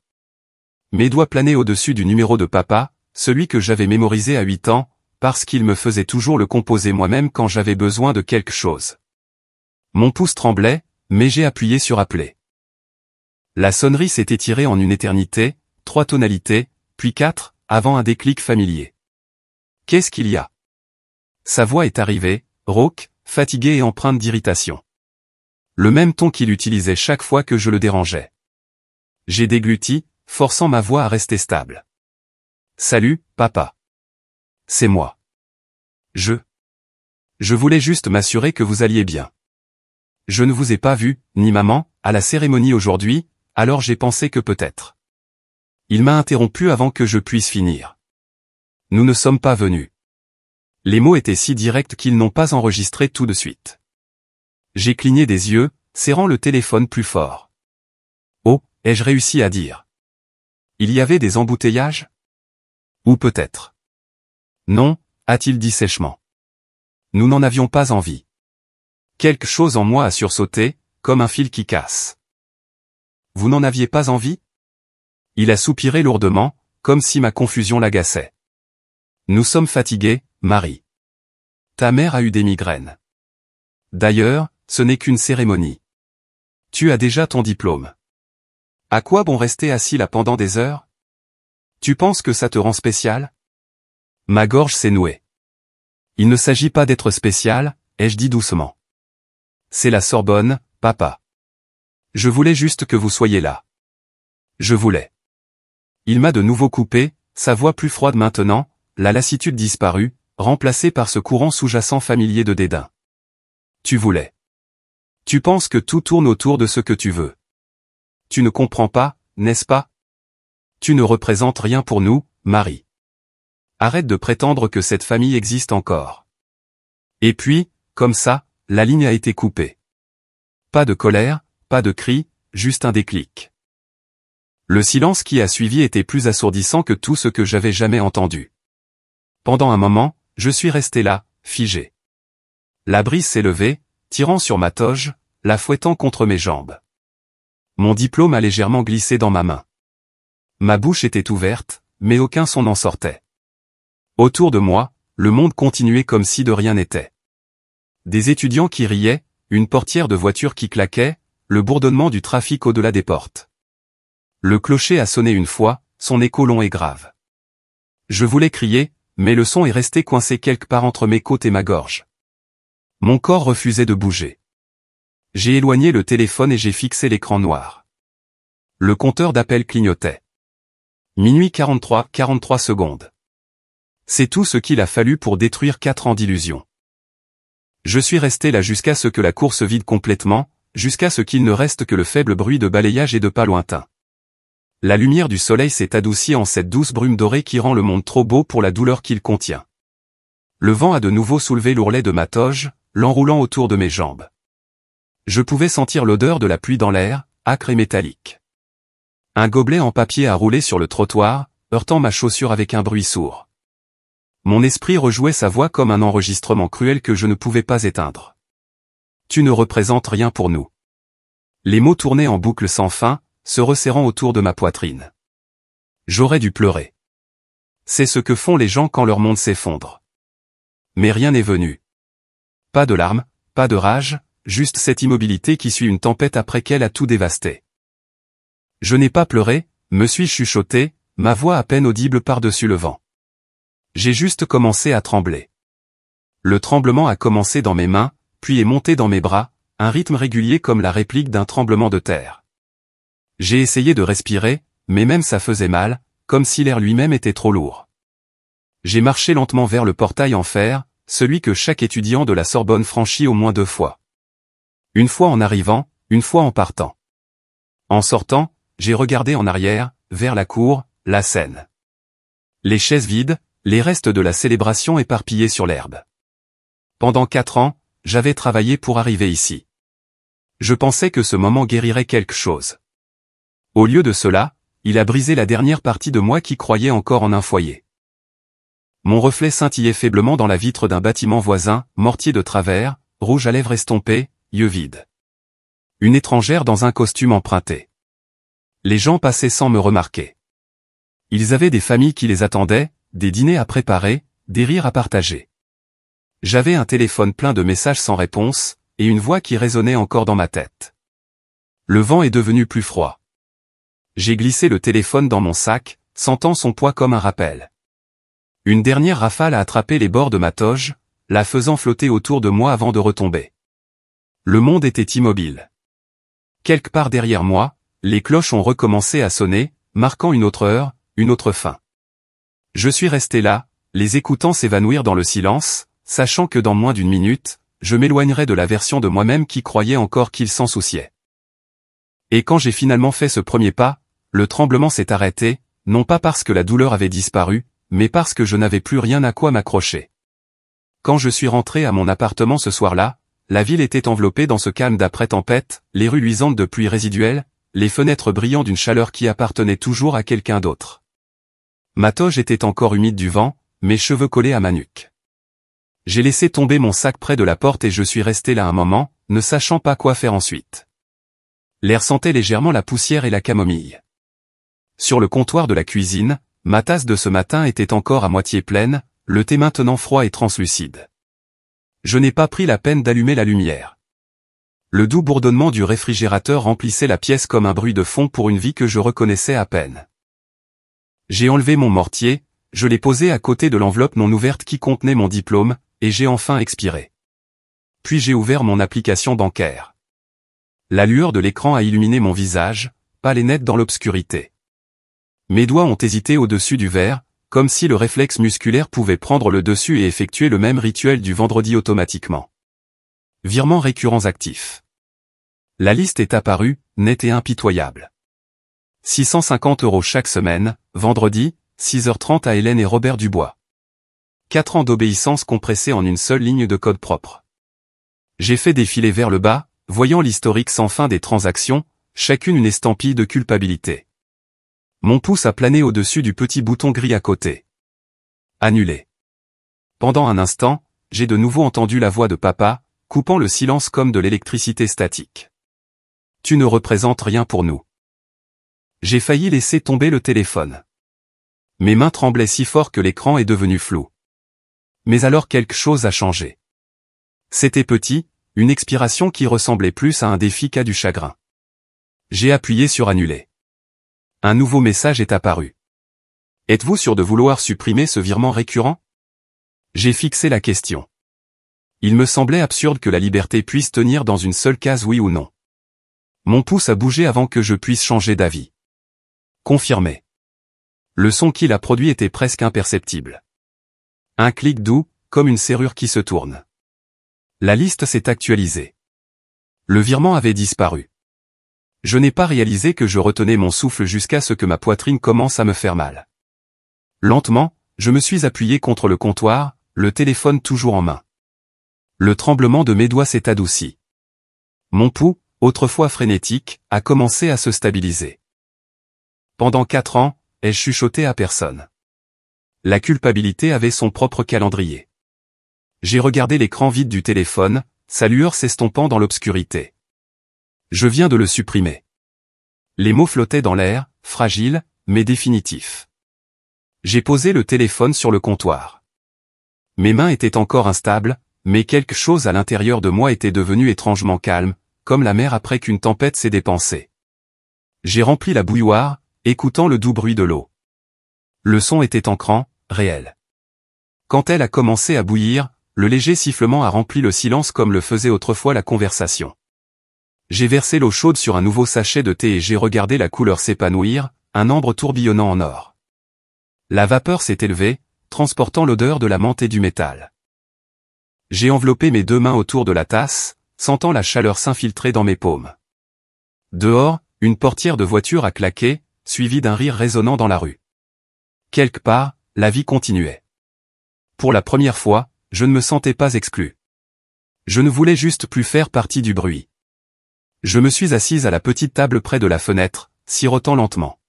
Mes doigts planaient au-dessus du numéro de papa, celui que j'avais mémorisé à 8 ans, parce qu'il me faisait toujours le composer moi-même quand j'avais besoin de quelque chose. Mon pouce tremblait, mais j'ai appuyé sur appeler. La sonnerie s'est étirée en une éternité, 3 tonalités, puis 4, avant un déclic familier. Qu'est-ce qu'il y a? Sa voix est arrivée, rauque, fatiguée et empreinte d'irritation. Le même ton qu'il utilisait chaque fois que je le dérangeais. J'ai dégluti, forçant ma voix à rester stable. Salut, papa. C'est moi. Je voulais juste m'assurer que vous alliez bien. Je ne vous ai pas vu, ni maman, à la cérémonie aujourd'hui, alors j'ai pensé que peut-être. Il m'a interrompu avant que je puisse finir. Nous ne sommes pas venus. Les mots étaient si directs qu'ils n'ont pas enregistré tout de suite. J'ai cligné des yeux, serrant le téléphone plus fort. Oh, ai-je réussi à dire? Il y avait des embouteillages? Ou peut-être. Non, a-t-il dit sèchement. Nous n'en avions pas envie. Quelque chose en moi a sursauté, comme un fil qui casse. Vous n'en aviez pas envie? Il a soupiré lourdement, comme si ma confusion l'agaçait. Nous sommes fatigués, Marie. Ta mère a eu des migraines. D'ailleurs, ce n'est qu'une cérémonie. Tu as déjà ton diplôme. À quoi bon rester assis là pendant des heures? Tu penses que ça te rend spécial? Ma gorge s'est nouée. Il ne s'agit pas d'être spécial, ai-je dit doucement. C'est la Sorbonne, papa. Je voulais juste que vous soyez là. Je voulais. Il m'a de nouveau coupé, sa voix plus froide maintenant, la lassitude disparue, remplacée par ce courant sous-jacent familier de dédain. Tu voulais. Tu penses que tout tourne autour de ce que tu veux. Tu ne comprends pas, n'est-ce pas? Tu ne représentes rien pour nous, Marie. Arrête de prétendre que cette famille existe encore. Et puis, comme ça, la ligne a été coupée. Pas de colère, pas de cri, juste un déclic. Le silence qui a suivi était plus assourdissant que tout ce que j'avais jamais entendu. Pendant un moment, je suis resté là, figé. La brise s'est levée, tirant sur ma toge, la fouettant contre mes jambes. Mon diplôme a légèrement glissé dans ma main. Ma bouche était ouverte, mais aucun son n'en sortait. Autour de moi, le monde continuait comme si de rien n'était. Des étudiants qui riaient, une portière de voiture qui claquait, le bourdonnement du trafic au-delà des portes. Le clocher a sonné une fois, son écho long et grave. Je voulais crier, mais le son est resté coincé quelque part entre mes côtes et ma gorge. Mon corps refusait de bouger. J'ai éloigné le téléphone et j'ai fixé l'écran noir. Le compteur d'appel clignotait. Minuit 43 secondes. C'est tout ce qu'il a fallu pour détruire 4 ans d'illusion. Je suis resté là jusqu'à ce que la cour se vide complètement, jusqu'à ce qu'il ne reste que le faible bruit de balayage et de pas lointains. La lumière du soleil s'est adoucie en cette douce brume dorée qui rend le monde trop beau pour la douleur qu'il contient. Le vent a de nouveau soulevé l'ourlet de ma toge, l'enroulant autour de mes jambes. Je pouvais sentir l'odeur de la pluie dans l'air, âcre et métallique. Un gobelet en papier a roulé sur le trottoir, heurtant ma chaussure avec un bruit sourd. Mon esprit rejouait sa voix comme un enregistrement cruel que je ne pouvais pas éteindre. Tu ne représentes rien pour nous. Les mots tournaient en boucle sans fin, se resserrant autour de ma poitrine. J'aurais dû pleurer. C'est ce que font les gens quand leur monde s'effondre. Mais rien n'est venu. Pas de larmes, pas de rage, juste cette immobilité qui suit une tempête après qu'elle a tout dévasté. Je n'ai pas pleuré, me suis-je chuchoté, ma voix à peine audible par-dessus le vent. J'ai juste commencé à trembler. Le tremblement a commencé dans mes mains, puis est monté dans mes bras, un rythme régulier comme la réplique d'un tremblement de terre. J'ai essayé de respirer, mais même ça faisait mal, comme si l'air lui-même était trop lourd. J'ai marché lentement vers le portail en fer, celui que chaque étudiant de la Sorbonne franchit au moins 2 fois. Une fois en arrivant, une fois en partant. En sortant, j'ai regardé en arrière, vers la cour, la scène. Les chaises vides, les restes de la célébration éparpillés sur l'herbe. Pendant 4 ans, j'avais travaillé pour arriver ici. Je pensais que ce moment guérirait quelque chose. Au lieu de cela, il a brisé la dernière partie de moi qui croyait encore en un foyer. Mon reflet scintillait faiblement dans la vitre d'un bâtiment voisin, mortier de travers, rouge à lèvres estompées, yeux vides. Une étrangère dans un costume emprunté. Les gens passaient sans me remarquer. Ils avaient des familles qui les attendaient, des dîners à préparer, des rires à partager. J'avais un téléphone plein de messages sans réponse, et une voix qui résonnait encore dans ma tête. Le vent est devenu plus froid. J'ai glissé le téléphone dans mon sac, sentant son poids comme un rappel. Une dernière rafale a attrapé les bords de ma toge, la faisant flotter autour de moi avant de retomber. Le monde était immobile. Quelque part derrière moi, les cloches ont recommencé à sonner, marquant une autre heure, une autre fin. Je suis resté là, les écoutant s'évanouir dans le silence, sachant que dans moins d'une minute, je m'éloignerais de la version de moi-même qui croyait encore qu'il s'en souciait. Et quand j'ai finalement fait ce premier pas, le tremblement s'est arrêté, non pas parce que la douleur avait disparu, mais parce que je n'avais plus rien à quoi m'accrocher. Quand je suis rentré à mon appartement ce soir-là, la ville était enveloppée dans ce calme d'après-tempête, les rues luisantes de pluie résiduelle, les fenêtres brillant d'une chaleur qui appartenait toujours à quelqu'un d'autre. Ma toge était encore humide du vent, mes cheveux collés à ma nuque. J'ai laissé tomber mon sac près de la porte et je suis resté là un moment, ne sachant pas quoi faire ensuite. L'air sentait légèrement la poussière et la camomille. Sur le comptoir de la cuisine, ma tasse de ce matin était encore à moitié pleine, le thé maintenant froid et translucide. Je n'ai pas pris la peine d'allumer la lumière. Le doux bourdonnement du réfrigérateur remplissait la pièce comme un bruit de fond pour une vie que je reconnaissais à peine. J'ai enlevé mon mortier, je l'ai posé à côté de l'enveloppe non ouverte qui contenait mon diplôme, et j'ai enfin expiré. Puis j'ai ouvert mon application bancaire. La lueur de l'écran a illuminé mon visage, pâle et net dans l'obscurité. Mes doigts ont hésité au-dessus du verre, comme si le réflexe musculaire pouvait prendre le dessus et effectuer le même rituel du vendredi automatiquement. Virements récurrents actifs. La liste est apparue, nette et impitoyable. 650 € chaque semaine, vendredi, 6h30 à Hélène et Robert Dubois. 4 ans d'obéissance compressés en une seule ligne de code propre. J'ai fait défiler vers le bas, voyant l'historique sans fin des transactions, chacune une estampille de culpabilité. Mon pouce a plané au-dessus du petit bouton gris à côté. Annulé. Pendant un instant, j'ai de nouveau entendu la voix de papa, coupant le silence comme de l'électricité statique. Tu ne représentes rien pour nous. J'ai failli laisser tomber le téléphone. Mes mains tremblaient si fort que l'écran est devenu flou. Mais alors quelque chose a changé. C'était petit, une expiration qui ressemblait plus à un défi qu'à du chagrin. J'ai appuyé sur annuler. Un nouveau message est apparu. Êtes-vous sûr de vouloir supprimer ce virement récurrent? J'ai fixé la question. Il me semblait absurde que la liberté puisse tenir dans une seule case oui ou non. Mon pouce a bougé avant que je puisse changer d'avis. Confirmé. Le son qu'il a produit était presque imperceptible. Un clic doux, comme une serrure qui se tourne. La liste s'est actualisée. Le virement avait disparu. Je n'ai pas réalisé que je retenais mon souffle jusqu'à ce que ma poitrine commence à me faire mal. Lentement, je me suis appuyé contre le comptoir, le téléphone toujours en main. Le tremblement de mes doigts s'est adouci. Mon pouls, autrefois frénétique, a commencé à se stabiliser. Pendant 4 ans, ai-je chuchoté à personne. La culpabilité avait son propre calendrier. J'ai regardé l'écran vide du téléphone, sa lueur s'estompant dans l'obscurité. Je viens de le supprimer. Les mots flottaient dans l'air, fragiles, mais définitifs. J'ai posé le téléphone sur le comptoir. Mes mains étaient encore instables, mais quelque chose à l'intérieur de moi était devenu étrangement calme, comme la mer après qu'une tempête s'est dépensée. J'ai rempli la bouilloire, écoutant le doux bruit de l'eau. Le son était entrant, réel. Quand elle a commencé à bouillir, le léger sifflement a rempli le silence comme le faisait autrefois la conversation. J'ai versé l'eau chaude sur un nouveau sachet de thé et j'ai regardé la couleur s'épanouir, un ambre tourbillonnant en or. La vapeur s'est élevée, transportant l'odeur de la menthe et du métal. J'ai enveloppé mes 2 mains autour de la tasse, sentant la chaleur s'infiltrer dans mes paumes. Dehors, une portière de voiture a claqué, suivie d'un rire résonnant dans la rue. Quelque part, la vie continuait. Pour la première fois, je ne me sentais pas exclu. Je ne voulais juste plus faire partie du bruit. Je me suis assise à la petite table près de la fenêtre, sirotant lentement.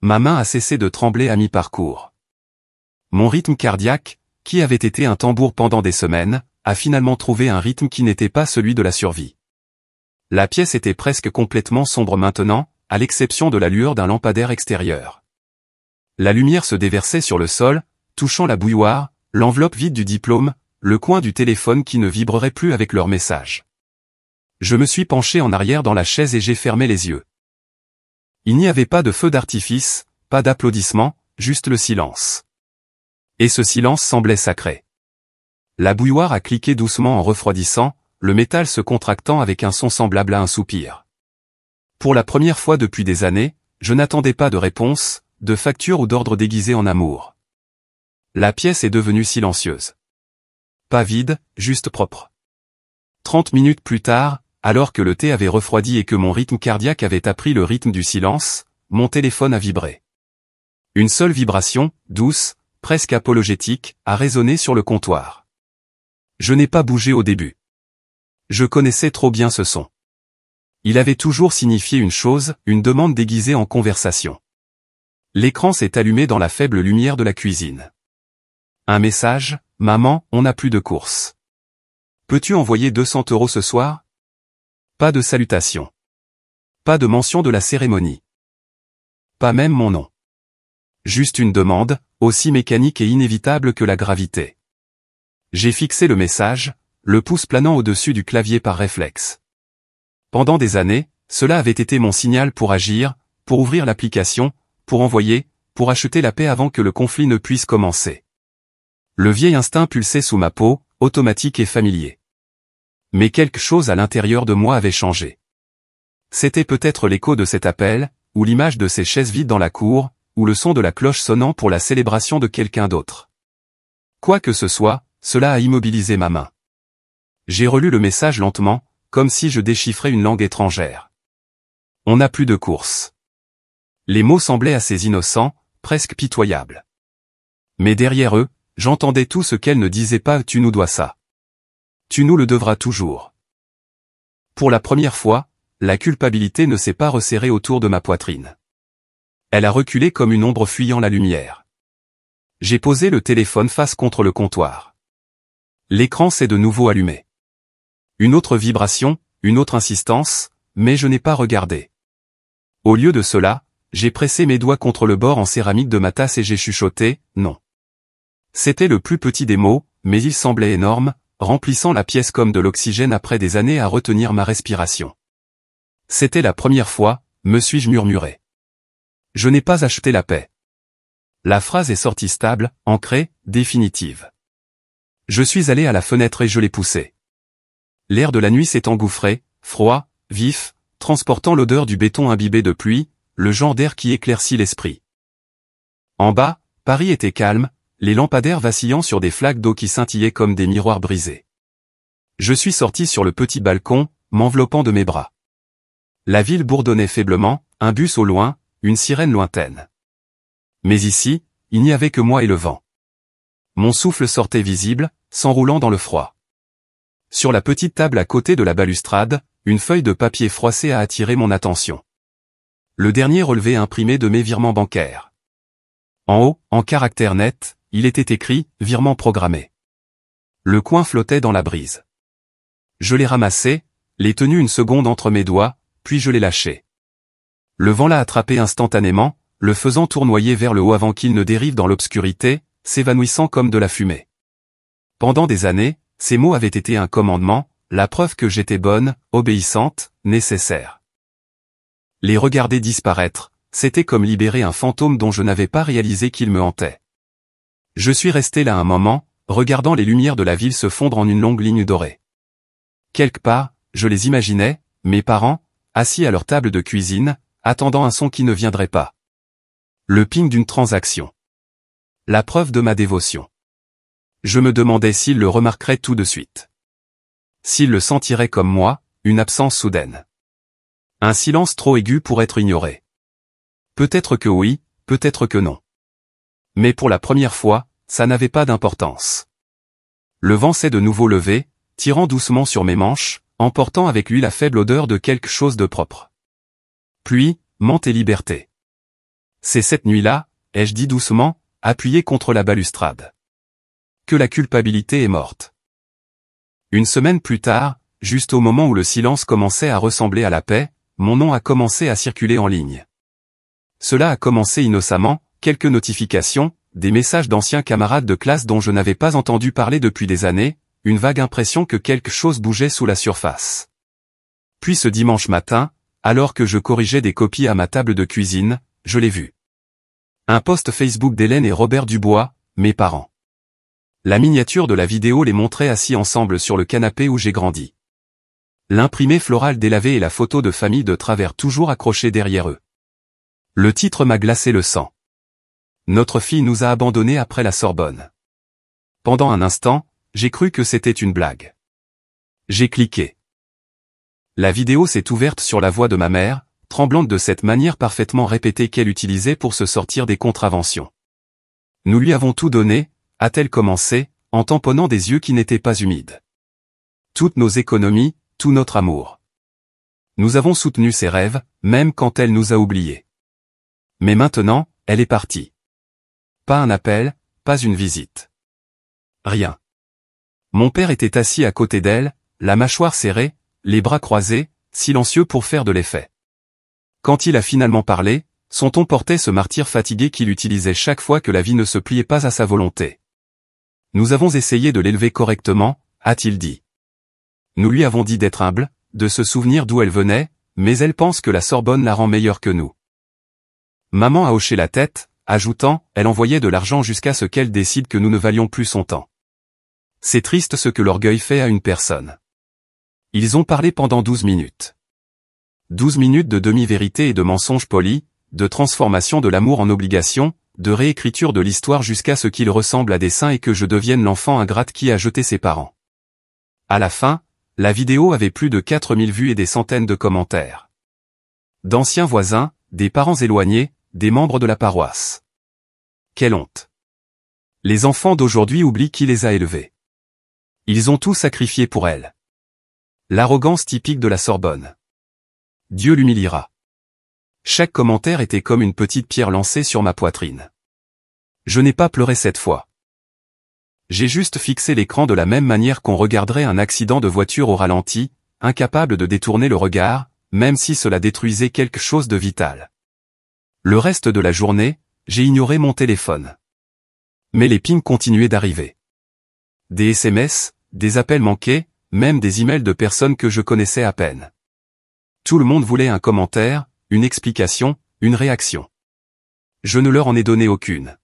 Ma main a cessé de trembler à mi-parcours. Mon rythme cardiaque, qui avait été un tambour pendant des semaines, a finalement trouvé un rythme qui n'était pas celui de la survie. La pièce était presque complètement sombre maintenant, à l'exception de la lueur d'un lampadaire extérieur. La lumière se déversait sur le sol, touchant la bouilloire, l'enveloppe vide du diplôme, le coin du téléphone qui ne vibrerait plus avec leur message. Je me suis penché en arrière dans la chaise et j'ai fermé les yeux. Il n'y avait pas de feu d'artifice, pas d'applaudissements, juste le silence. Et ce silence semblait sacré. La bouilloire a cliqué doucement en refroidissant, le métal se contractant avec un son semblable à un soupir. Pour la première fois depuis des années, je n'attendais pas de réponse, de facture ou d'ordre déguisé en amour. La pièce est devenue silencieuse. Pas vide, juste propre. 30 minutes plus tard, alors que le thé avait refroidi et que mon rythme cardiaque avait appris le rythme du silence, mon téléphone a vibré. Une seule vibration, douce, presque apologétique, a résonné sur le comptoir. Je n'ai pas bougé au début. Je connaissais trop bien ce son. Il avait toujours signifié une chose, une demande déguisée en conversation. L'écran s'est allumé dans la faible lumière de la cuisine. Un message, « Maman, on n'a plus de course. Peux-tu envoyer 200 € ce soir ?» Pas de salutation. Pas de mention de la cérémonie. Pas même mon nom. Juste une demande, aussi mécanique et inévitable que la gravité. J'ai fixé le message, le pouce planant au-dessus du clavier par réflexe. Pendant des années, cela avait été mon signal pour agir, pour ouvrir l'application, pour envoyer, pour acheter la paix avant que le conflit ne puisse commencer. Le vieil instinct pulsait sous ma peau, automatique et familier. Mais quelque chose à l'intérieur de moi avait changé. C'était peut-être l'écho de cet appel, ou l'image de ces chaises vides dans la cour, ou le son de la cloche sonnant pour la célébration de quelqu'un d'autre. Quoi que ce soit, cela a immobilisé ma main. J'ai relu le message lentement, comme si je déchiffrais une langue étrangère. On n'a plus de course. Les mots semblaient assez innocents, presque pitoyables. Mais derrière eux, j'entendais tout ce qu'elle ne disait pas « tu nous dois ça. Tu nous le devras toujours ». Pour la première fois, la culpabilité ne s'est pas resserrée autour de ma poitrine. Elle a reculé comme une ombre fuyant la lumière. J'ai posé le téléphone face contre le comptoir. L'écran s'est de nouveau allumé. Une autre vibration, une autre insistance, mais je n'ai pas regardé. Au lieu de cela, j'ai pressé mes doigts contre le bord en céramique de ma tasse et j'ai chuchoté « non ». C'était le plus petit des mots, mais il semblait énorme, remplissant la pièce comme de l'oxygène après des années à retenir ma respiration. C'était la première fois, me suis-je murmuré. Je n'ai pas acheté la paix. La phrase est sortie stable, ancrée, définitive. Je suis allé à la fenêtre et je l'ai poussée. L'air de la nuit s'est engouffré, froid, vif, transportant l'odeur du béton imbibé de pluie, le genre d'air qui éclaircit l'esprit. En bas, Paris était calme, les lampadaires vacillant sur des flaques d'eau qui scintillaient comme des miroirs brisés. Je suis sorti sur le petit balcon, m'enveloppant de mes bras. La ville bourdonnait faiblement, un bus au loin, une sirène lointaine. Mais ici, il n'y avait que moi et le vent. Mon souffle sortait visible, s'enroulant dans le froid. Sur la petite table à côté de la balustrade, une feuille de papier froissé a attiré mon attention. Le dernier relevé imprimé de mes virements bancaires. En haut, en caractères nets, il était écrit « Virement programmé ». Le coin flottait dans la brise. Je l'ai ramassé, l'ai tenu une seconde entre mes doigts, puis je l'ai lâché. Le vent l'a attrapé instantanément, le faisant tournoyer vers le haut avant qu'il ne dérive dans l'obscurité, s'évanouissant comme de la fumée. Pendant des années, ces mots avaient été un commandement, la preuve que j'étais bonne, obéissante, nécessaire. Les regarder disparaître, c'était comme libérer un fantôme dont je n'avais pas réalisé qu'il me hantait. Je suis resté là un moment, regardant les lumières de la ville se fondre en une longue ligne dorée. Quelque part, je les imaginais, mes parents, assis à leur table de cuisine, attendant un son qui ne viendrait pas. Le ping d'une transaction. La preuve de ma dévotion. Je me demandais s'ils le remarqueraient tout de suite. S'ils le sentiraient comme moi, une absence soudaine. Un silence trop aigu pour être ignoré. Peut-être que oui, peut-être que non. Mais pour la première fois, ça n'avait pas d'importance. Le vent s'est de nouveau levé, tirant doucement sur mes manches, emportant avec lui la faible odeur de quelque chose de propre. Pluie, menthe et liberté. C'est cette nuit-là, ai-je dit doucement, appuyé contre la balustrade. Que la culpabilité est morte. Une semaine plus tard, juste au moment où le silence commençait à ressembler à la paix, mon nom a commencé à circuler en ligne. Cela a commencé innocemment, quelques notifications, des messages d'anciens camarades de classe dont je n'avais pas entendu parler depuis des années, une vague impression que quelque chose bougeait sous la surface. Puis ce dimanche matin, alors que je corrigeais des copies à ma table de cuisine, je l'ai vu. Un post Facebook d'Hélène et Robert Dubois, mes parents. La miniature de la vidéo les montrait assis ensemble sur le canapé où j'ai grandi. L'imprimé floral délavé et la photo de famille de travers toujours accrochée derrière eux. Le titre m'a glacé le sang. Notre fille nous a abandonnés après la Sorbonne. Pendant un instant, j'ai cru que c'était une blague. J'ai cliqué. La vidéo s'est ouverte sur la voix de ma mère, tremblante de cette manière parfaitement répétée qu'elle utilisait pour se sortir des contraventions. Nous lui avons tout donné, a-t-elle commencé, en tamponnant des yeux qui n'étaient pas humides. Toutes nos économies, tout notre amour. Nous avons soutenu ses rêves, même quand elle nous a oubliés. Mais maintenant, elle est partie. Pas un appel, pas une visite. Rien. Mon père était assis à côté d'elle, la mâchoire serrée, les bras croisés, silencieux pour faire de l'effet. Quand il a finalement parlé, son ton portait ce martyr fatigué qu'il utilisait chaque fois que la vie ne se pliait pas à sa volonté. Nous avons essayé de l'élever correctement, a-t-il dit. Nous lui avons dit d'être humble, de se souvenir d'où elle venait, mais elle pense que la Sorbonne la rend meilleure que nous. Maman a hoché la tête, ajoutant, elle envoyait de l'argent jusqu'à ce qu'elle décide que nous ne valions plus son temps. C'est triste ce que l'orgueil fait à une personne. Ils ont parlé pendant 12 minutes. 12 minutes de demi-vérité et de mensonges polis, de transformation de l'amour en obligation, de réécriture de l'histoire jusqu'à ce qu'il ressemble à des saints et que je devienne l'enfant ingrate qui a jeté ses parents. À la fin, la vidéo avait plus de 4000 vues et des centaines de commentaires. D'anciens voisins, des parents éloignés, des membres de la paroisse. Quelle honte. Les enfants d'aujourd'hui oublient qui les a élevés. Ils ont tout sacrifié pour elle. L'arrogance typique de la Sorbonne. Dieu l'humiliera. Chaque commentaire était comme une petite pierre lancée sur ma poitrine. Je n'ai pas pleuré cette fois. J'ai juste fixé l'écran de la même manière qu'on regarderait un accident de voiture au ralenti, incapable de détourner le regard, même si cela détruisait quelque chose de vital. Le reste de la journée, j'ai ignoré mon téléphone. Mais les pings continuaient d'arriver. Des SMS, des appels manqués, même des emails de personnes que je connaissais à peine. Tout le monde voulait un commentaire, une explication, une réaction. Je ne leur en ai donné aucune.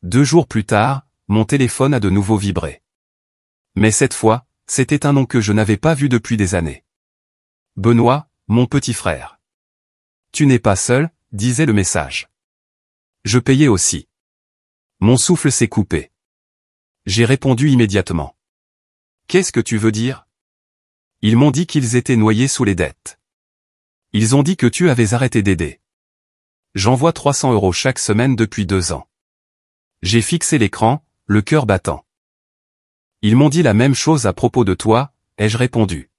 2 jours plus tard, mon téléphone a de nouveau vibré. Mais cette fois, c'était un nom que je n'avais pas vu depuis des années. Benoît, mon petit frère. Tu n'es pas seul, disait le message. Je payais aussi. Mon souffle s'est coupé. J'ai répondu immédiatement. Qu'est-ce que tu veux dire? Ils m'ont dit qu'ils étaient noyés sous les dettes. Ils ont dit que tu avais arrêté d'aider. J'envoie 300 € chaque semaine depuis 2 ans. J'ai fixé l'écran, le cœur battant. Ils m'ont dit la même chose à propos de toi, ai-je répondu.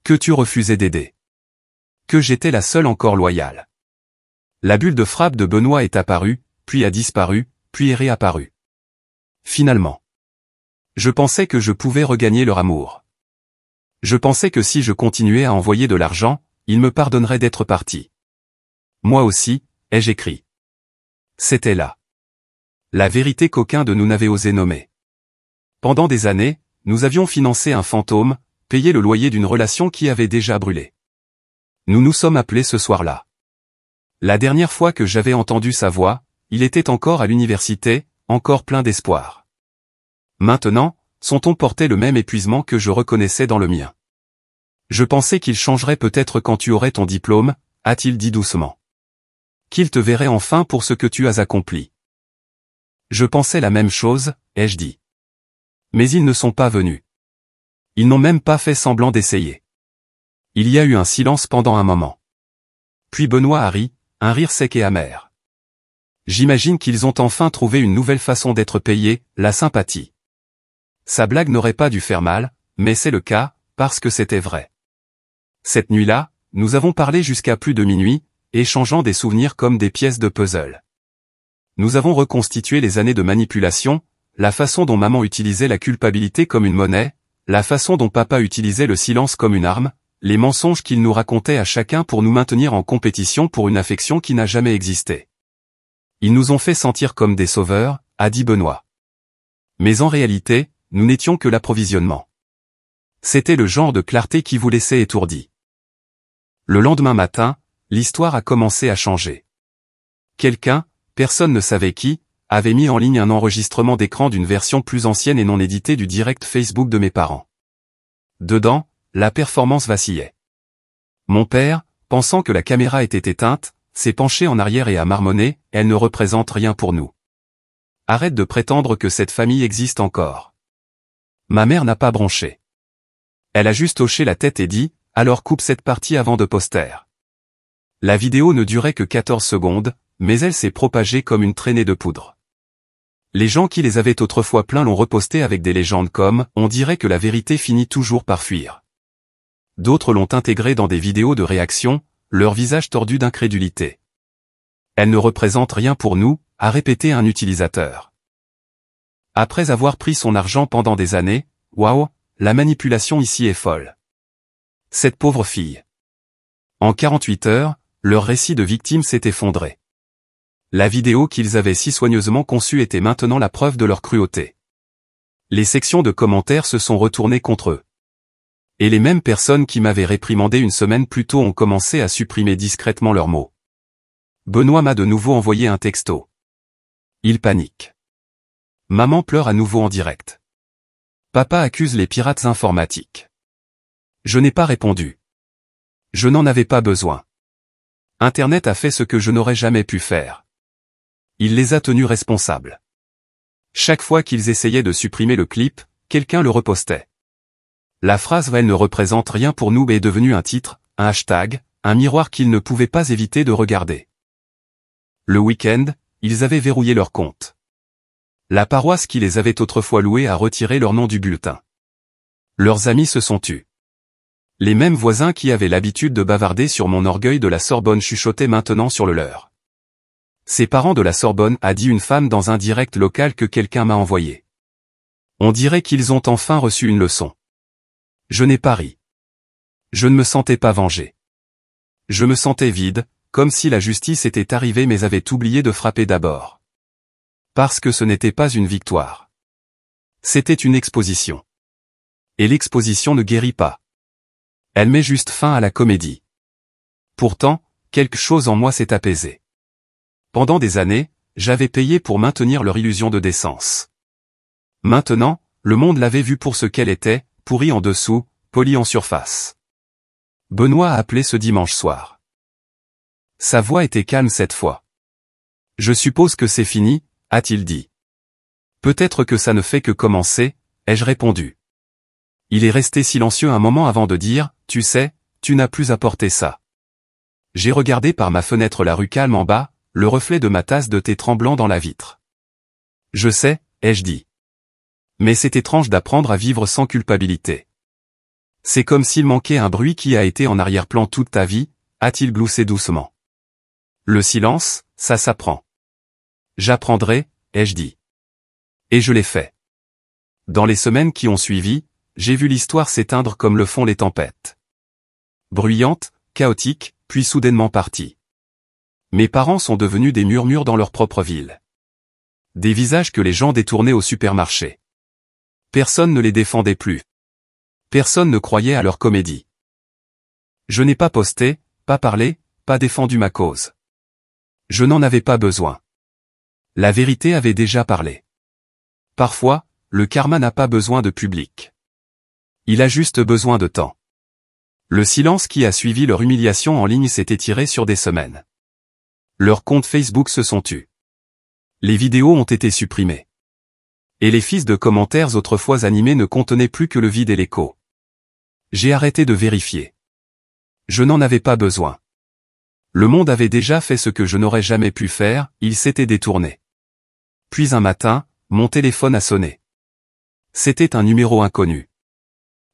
Que tu refusais d'aider. Que j'étais la seule encore loyale. La bulle de frappe de Benoît est apparue, puis a disparu, puis est réapparue. Finalement. Je pensais que je pouvais regagner leur amour. Je pensais que si je continuais à envoyer de l'argent, ils me pardonneraient d'être parti. Moi aussi, ai-je écrit. C'était là. La vérité qu'aucun de nous n'avait osé nommer. Pendant des années, nous avions financé un fantôme, payé le loyer d'une relation qui avait déjà brûlé. Nous nous sommes appelés ce soir-là. La dernière fois que j'avais entendu sa voix, il était encore à l'université, encore plein d'espoir. Maintenant, son ton portait le même épuisement que je reconnaissais dans le mien. Je pensais qu'il changerait peut-être quand tu aurais ton diplôme, a-t-il dit doucement. Qu'il te verrait enfin pour ce que tu as accompli. Je pensais la même chose, ai-je dit. Mais ils ne sont pas venus. Ils n'ont même pas fait semblant d'essayer. Il y a eu un silence pendant un moment. Puis Benoît a ri, un rire sec et amer. J'imagine qu'ils ont enfin trouvé une nouvelle façon d'être payés, la sympathie. Sa blague n'aurait pas dû faire mal, mais c'est le cas, parce que c'était vrai. Cette nuit-là, nous avons parlé jusqu'à plus de minuit, échangeant des souvenirs comme des pièces de puzzle. Nous avons reconstitué les années de manipulation, la façon dont maman utilisait la culpabilité comme une monnaie, la façon dont papa utilisait le silence comme une arme, les mensonges qu'il nous racontait à chacun pour nous maintenir en compétition pour une affection qui n'a jamais existé. Ils nous ont fait sentir comme des sauveurs, a dit Benoît. Mais en réalité, nous n'étions que l'approvisionnement. C'était le genre de clarté qui vous laissait étourdi. Le lendemain matin, l'histoire a commencé à changer. Quelqu'un, personne ne savait qui, avait mis en ligne un enregistrement d'écran d'une version plus ancienne et non éditée du direct Facebook de mes parents. Dedans, la performance vacillait. Mon père, pensant que la caméra était éteinte, s'est penché en arrière et a marmonné, elle ne représente rien pour nous. Arrête de prétendre que cette famille existe encore. Ma mère n'a pas bronché. Elle a juste hoché la tête et dit, alors coupe cette partie avant de poster. La vidéo ne durait que 14 secondes, mais elle s'est propagée comme une traînée de poudre. Les gens qui les avaient autrefois plaints l'ont repostée avec des légendes comme « On dirait que la vérité finit toujours par fuir ». D'autres l'ont intégrée dans des vidéos de réaction, leur visage tordu d'incrédulité. Elle ne représente rien pour nous, a répété un utilisateur. Après avoir pris son argent pendant des années, waouh, la manipulation ici est folle. Cette pauvre fille. En 48 heures, leur récit de victime s'est effondré. La vidéo qu'ils avaient si soigneusement conçue était maintenant la preuve de leur cruauté. Les sections de commentaires se sont retournées contre eux. Et les mêmes personnes qui m'avaient réprimandé une semaine plus tôt ont commencé à supprimer discrètement leurs mots. Benoît m'a de nouveau envoyé un texto. Il panique. Maman pleure à nouveau en direct. Papa accuse les pirates informatiques. Je n'ai pas répondu. Je n'en avais pas besoin. Internet a fait ce que je n'aurais jamais pu faire. Il les a tenus responsables. Chaque fois qu'ils essayaient de supprimer le clip, quelqu'un le repostait. La phrase « Elle ne représente rien pour nous » est devenue un titre, un hashtag, un miroir qu'ils ne pouvaient pas éviter de regarder. Le week-end, ils avaient verrouillé leur compte. La paroisse qui les avait autrefois loués a retiré leur nom du bulletin. Leurs amis se sont tus. Les mêmes voisins qui avaient l'habitude de bavarder sur mon orgueil de la Sorbonne chuchotaient maintenant sur le leur. Ces parents de la Sorbonne, a dit une femme dans un direct local que quelqu'un m'a envoyé. On dirait qu'ils ont enfin reçu une leçon. Je n'ai pas ri. Je ne me sentais pas vengé. Je me sentais vide, comme si la justice était arrivée mais avait oublié de frapper d'abord. Parce que ce n'était pas une victoire. C'était une exposition. Et l'exposition ne guérit pas. Elle met juste fin à la comédie. Pourtant, quelque chose en moi s'est apaisé. Pendant des années, j'avais payé pour maintenir leur illusion de décence. Maintenant, le monde l'avait vue pour ce qu'elle était, pourrie en dessous, polie en surface. Benoît a appelé ce dimanche soir. Sa voix était calme cette fois. Je suppose que c'est fini, a-t-il dit. Peut-être que ça ne fait que commencer, ai-je répondu. Il est resté silencieux un moment avant de dire, tu sais, tu n'as plus à porter ça. J'ai regardé par ma fenêtre la rue calme en bas, le reflet de ma tasse de thé tremblant dans la vitre. Je sais, ai-je dit. Mais c'est étrange d'apprendre à vivre sans culpabilité. C'est comme s'il manquait un bruit qui a été en arrière-plan toute ta vie, a-t-il gloussé doucement. Le silence, ça s'apprend. J'apprendrai, ai-je dit. Et je l'ai fait. Dans les semaines qui ont suivi, j'ai vu l'histoire s'éteindre comme le font les tempêtes. Bruyante, chaotique, puis soudainement partie. Mes parents sont devenus des murmures dans leur propre ville. Des visages que les gens détournaient au supermarché. Personne ne les défendait plus. Personne ne croyait à leur comédie. Je n'ai pas posté, pas parlé, pas défendu ma cause. Je n'en avais pas besoin. La vérité avait déjà parlé. Parfois, le karma n'a pas besoin de public. Il a juste besoin de temps. Le silence qui a suivi leur humiliation en ligne s'est étiré sur des semaines. Leurs comptes Facebook se sont tus. Les vidéos ont été supprimées. Et les fils de commentaires autrefois animés ne contenaient plus que le vide et l'écho. J'ai arrêté de vérifier. Je n'en avais pas besoin. Le monde avait déjà fait ce que je n'aurais jamais pu faire, il s'était détourné. Puis un matin, mon téléphone a sonné. C'était un numéro inconnu.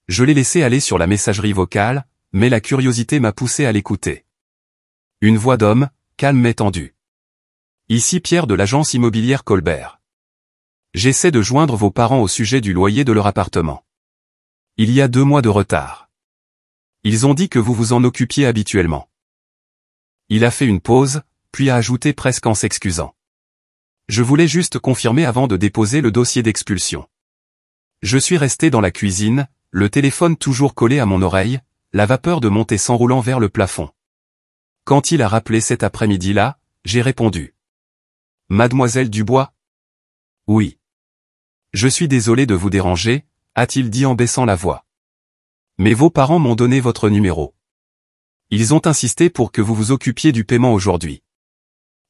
Je l'ai laissé aller sur la messagerie vocale, mais la curiosité m'a poussé à l'écouter. Une voix d'homme, calme mais tendue. Ici Pierre de l'agence immobilière Colbert. J'essaie de joindre vos parents au sujet du loyer de leur appartement. Il y a 2 mois de retard. Ils ont dit que vous vous en occupiez habituellement. Il a fait une pause, puis a ajouté presque en s'excusant. Je voulais juste confirmer avant de déposer le dossier d'expulsion. Je suis resté dans la cuisine, le téléphone toujours collé à mon oreille, la vapeur de montée s'enroulant vers le plafond. Quand il a rappelé cet après-midi-là, j'ai répondu. Mademoiselle Dubois? Oui. Je suis désolé de vous déranger, a-t-il dit en baissant la voix. Mais vos parents m'ont donné votre numéro. Ils ont insisté pour que vous vous occupiez du paiement aujourd'hui.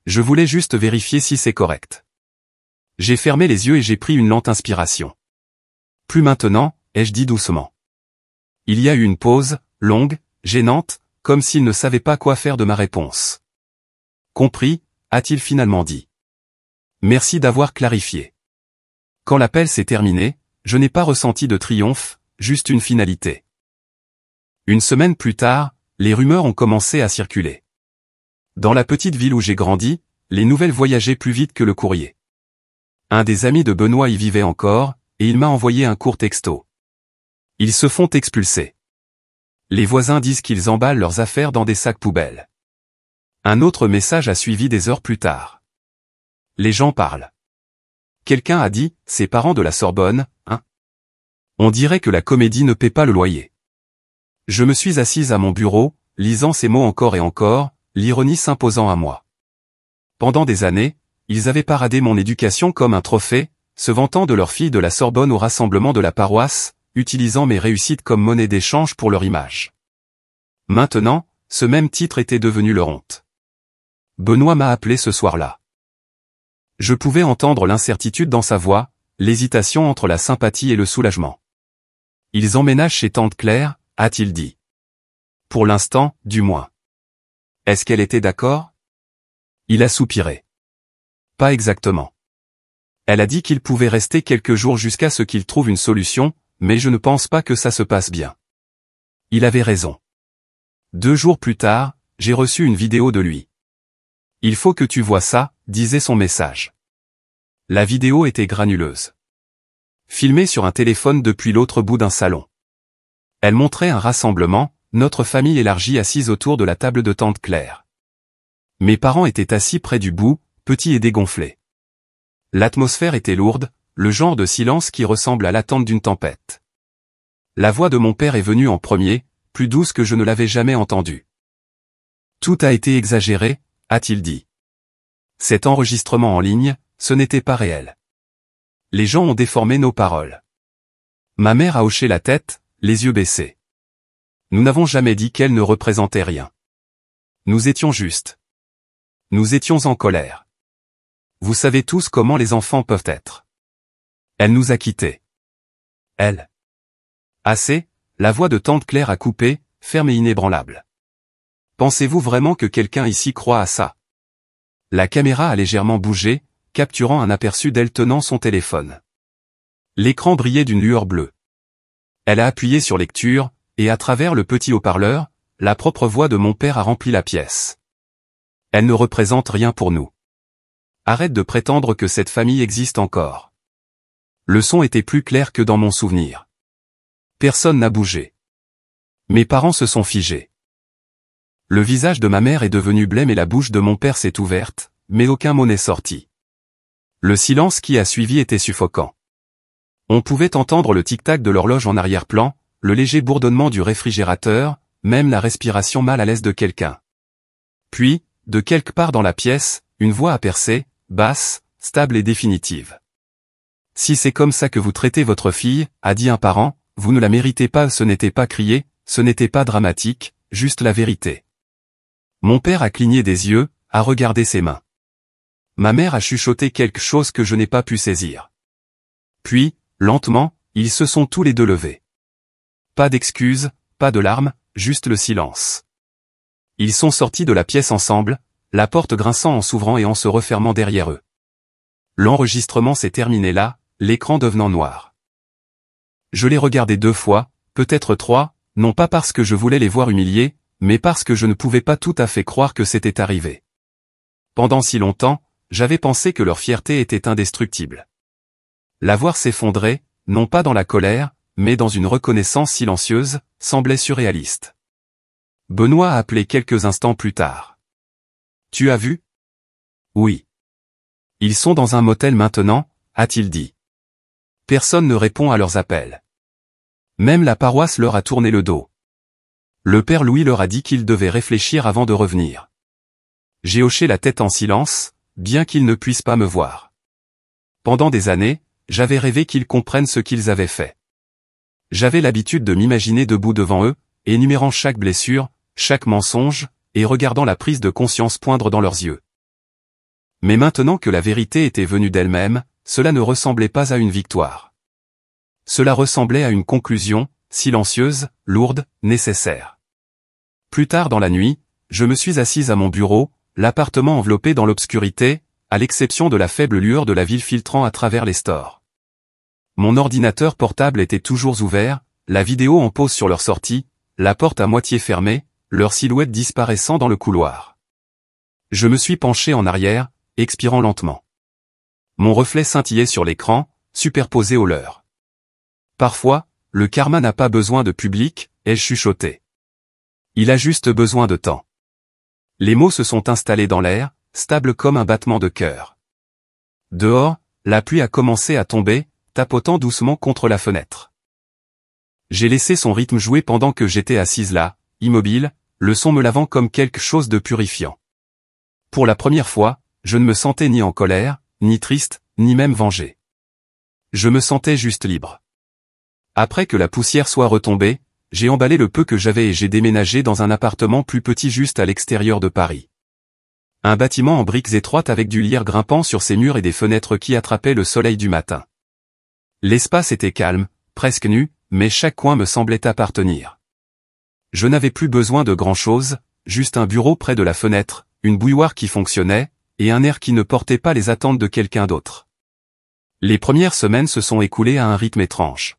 Je voulais juste vérifier si c'est correct. J'ai fermé les yeux et j'ai pris une lente inspiration. Plus maintenant, ai-je dit doucement. Il y a eu une pause, longue, gênante, comme s'il ne savait pas quoi faire de ma réponse. Compris, a-t-il finalement dit. Merci d'avoir clarifié. Quand l'appel s'est terminé, je n'ai pas ressenti de triomphe, juste une finalité. Une semaine plus tard, les rumeurs ont commencé à circuler. Dans la petite ville où j'ai grandi, les nouvelles voyageaient plus vite que le courrier. Un des amis de Benoît y vivait encore, et il m'a envoyé un court texto. Ils se font expulser. Les voisins disent qu'ils emballent leurs affaires dans des sacs poubelles. Un autre message a suivi des heures plus tard. Les gens parlent. Quelqu'un a dit, ses parents de la Sorbonne, hein? On dirait que la comédie ne paie pas le loyer. Je me suis assise à mon bureau, lisant ces mots encore et encore, l'ironie s'imposant à moi. Pendant des années, ils avaient paradé mon éducation comme un trophée, se vantant de leur fille de la Sorbonne au rassemblement de la paroisse, utilisant mes réussites comme monnaie d'échange pour leur image. Maintenant, ce même titre était devenu leur honte. Benoît m'a appelé ce soir-là. Je pouvais entendre l'incertitude dans sa voix, l'hésitation entre la sympathie et le soulagement. Ils emménagent chez tante Claire, a-t-il dit. Pour l'instant, du moins. Est-ce qu'elle était d'accord? Il a soupiré. Pas exactement. Elle a dit qu'il pouvait rester quelques jours jusqu'à ce qu'il trouve une solution, mais je ne pense pas que ça se passe bien. Il avait raison. 2 jours plus tard, j'ai reçu une vidéo de lui. Il faut que tu vois ça, disait son message. La vidéo était granuleuse. Filmée sur un téléphone depuis l'autre bout d'un salon. Elle montrait un rassemblement, notre famille élargie assise autour de la table de tante Claire. Mes parents étaient assis près du bout, petits et dégonflés. L'atmosphère était lourde, le genre de silence qui ressemble à l'attente d'une tempête. La voix de mon père est venue en premier, plus douce que je ne l'avais jamais entendue. Tout a été exagéré, a-t-il dit. Cet enregistrement en ligne, ce n'était pas réel. Les gens ont déformé nos paroles. Ma mère a hoché la tête, les yeux baissés. Nous n'avons jamais dit qu'elle ne représentait rien. Nous étions justes. Nous étions en colère. Vous savez tous comment les enfants peuvent être. Elle nous a quittés. Elle. Assez, la voix de tante Claire a coupé, ferme et inébranlable. Pensez-vous vraiment que quelqu'un ici croit à ça? La caméra a légèrement bougé, capturant un aperçu d'elle tenant son téléphone. L'écran brillait d'une lueur bleue. Elle a appuyé sur lecture, et à travers le petit haut-parleur, la propre voix de mon père a rempli la pièce. Elle ne représente rien pour nous. Arrête de prétendre que cette famille existe encore. Le son était plus clair que dans mon souvenir. Personne n'a bougé. Mes parents se sont figés. Le visage de ma mère est devenu blême et la bouche de mon père s'est ouverte, mais aucun mot n'est sorti. Le silence qui a suivi était suffocant. On pouvait entendre le tic-tac de l'horloge en arrière-plan, le léger bourdonnement du réfrigérateur, même la respiration mal à l'aise de quelqu'un. Puis, de quelque part dans la pièce, une voix a percé, basse, stable et définitive. Si c'est comme ça que vous traitez votre fille, a dit un parent, vous ne la méritez pas. Ce n'était pas crié, ce n'était pas dramatique, juste la vérité. Mon père a cligné des yeux, a regardé ses mains. Ma mère a chuchoté quelque chose que je n'ai pas pu saisir. Puis, lentement, ils se sont tous les deux levés. Pas d'excuses, pas de larmes, juste le silence. Ils sont sortis de la pièce ensemble, la porte grinçant en s'ouvrant et en se refermant derrière eux. L'enregistrement s'est terminé là, l'écran devenant noir. Je l'ai regardé 2 fois, peut-être 3, non pas parce que je voulais les voir humiliés, mais parce que je ne pouvais pas tout à fait croire que c'était arrivé. Pendant si longtemps, j'avais pensé que leur fierté était indestructible. La voir s'effondrer, non pas dans la colère, mais dans une reconnaissance silencieuse, semblait surréaliste. Benoît a appelé quelques instants plus tard. Tu as vu? Oui. Ils sont dans un motel maintenant, a-t-il dit. Personne ne répond à leurs appels. Même la paroisse leur a tourné le dos. Le père Louis leur a dit qu'ils devaient réfléchir avant de revenir. J'ai hoché la tête en silence, bien qu'ils ne puissent pas me voir. Pendant des années, j'avais rêvé qu'ils comprennent ce qu'ils avaient fait. J'avais l'habitude de m'imaginer debout devant eux, énumérant chaque blessure, chaque mensonge, et regardant la prise de conscience poindre dans leurs yeux. Mais maintenant que la vérité était venue d'elle-même, cela ne ressemblait pas à une victoire. Cela ressemblait à une conclusion, silencieuse, lourde, nécessaire. Plus tard dans la nuit, je me suis assise à mon bureau, l'appartement enveloppé dans l'obscurité, à l'exception de la faible lueur de la ville filtrant à travers les stores. Mon ordinateur portable était toujours ouvert, la vidéo en pause sur leur sortie, la porte à moitié fermée, leur silhouette disparaissant dans le couloir. Je me suis penché en arrière, expirant lentement. Mon reflet scintillait sur l'écran, superposé au leur. Parfois, le karma n'a pas besoin de public, ai-je chuchoté. Il a juste besoin de temps. Les mots se sont installés dans l'air, stables comme un battement de cœur. Dehors, la pluie a commencé à tomber, tapotant doucement contre la fenêtre. J'ai laissé son rythme jouer pendant que j'étais assise là, immobile, le son me lavant comme quelque chose de purifiant. Pour la première fois, je ne me sentais ni en colère, ni triste, ni même vengé. Je me sentais juste libre. Après que la poussière soit retombée, j'ai emballé le peu que j'avais et j'ai déménagé dans un appartement plus petit juste à l'extérieur de Paris. Un bâtiment en briques étroites avec du lierre grimpant sur ses murs et des fenêtres qui attrapaient le soleil du matin. L'espace était calme, presque nu, mais chaque coin me semblait appartenir. Je n'avais plus besoin de grand-chose, juste un bureau près de la fenêtre, une bouilloire qui fonctionnait, et un air qui ne portait pas les attentes de quelqu'un d'autre. Les premières semaines se sont écoulées à un rythme étrange.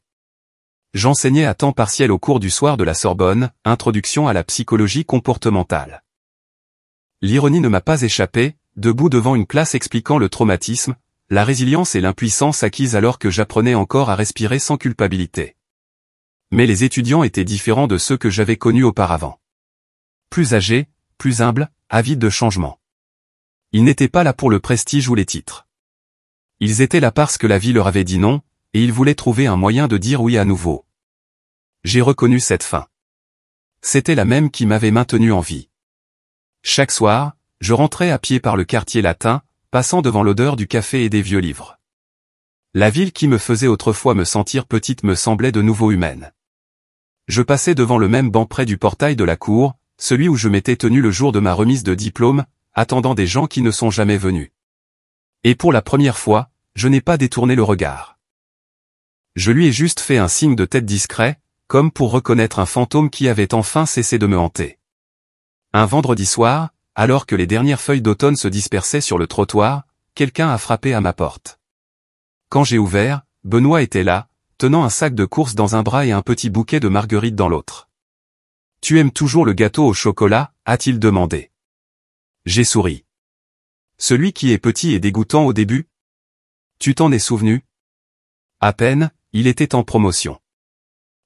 J'enseignais à temps partiel au cours du soir de la Sorbonne, Introduction à la psychologie comportementale. L'ironie ne m'a pas échappé, debout devant une classe expliquant le traumatisme, la résilience et l'impuissance acquises alors que j'apprenais encore à respirer sans culpabilité. Mais les étudiants étaient différents de ceux que j'avais connus auparavant. Plus âgés, plus humbles, avides de changement. Ils n'étaient pas là pour le prestige ou les titres. Ils étaient là parce que la vie leur avait dit non, et ils voulaient trouver un moyen de dire oui à nouveau. J'ai reconnu cette fin. C'était la même qui m'avait maintenu en vie. Chaque soir, je rentrais à pied par le quartier latin, passant devant l'odeur du café et des vieux livres. La ville qui me faisait autrefois me sentir petite me semblait de nouveau humaine. Je passais devant le même banc près du portail de la cour, celui où je m'étais tenu le jour de ma remise de diplôme, attendant des gens qui ne sont jamais venus. Et pour la première fois, je n'ai pas détourné le regard. Je lui ai juste fait un signe de tête discret, comme pour reconnaître un fantôme qui avait enfin cessé de me hanter. Un vendredi soir, alors que les dernières feuilles d'automne se dispersaient sur le trottoir, quelqu'un a frappé à ma porte. Quand j'ai ouvert, Benoît était là, tenant un sac de courses dans un bras et un petit bouquet de marguerites dans l'autre. « Tu aimes toujours le gâteau au chocolat ?» a-t-il demandé. J'ai souri. « Celui qui est petit et dégoûtant au début ? Tu t'en es souvenu ? » À peine, il était en promotion.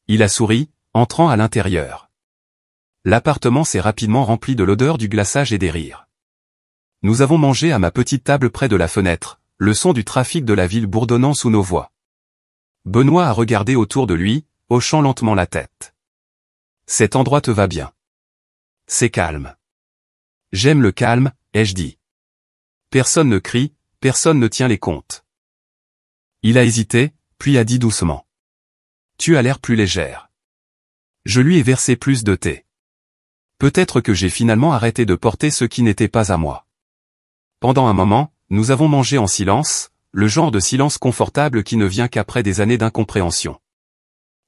Il a souri, entrant à l'intérieur. L'appartement s'est rapidement rempli de l'odeur du glaçage et des rires. Nous avons mangé à ma petite table près de la fenêtre, le son du trafic de la ville bourdonnant sous nos voix. Benoît a regardé autour de lui, hochant lentement la tête. « Cet endroit te va bien. C'est calme. »« J'aime le calme, » ai-je dit. Personne ne crie, personne ne tient les comptes. Il a hésité, puis a dit doucement. « Tu as l'air plus légère. » Je lui ai versé plus de thé. Peut-être que j'ai finalement arrêté de porter ce qui n'était pas à moi. Pendant un moment, nous avons mangé en silence, le genre de silence confortable qui ne vient qu'après des années d'incompréhension.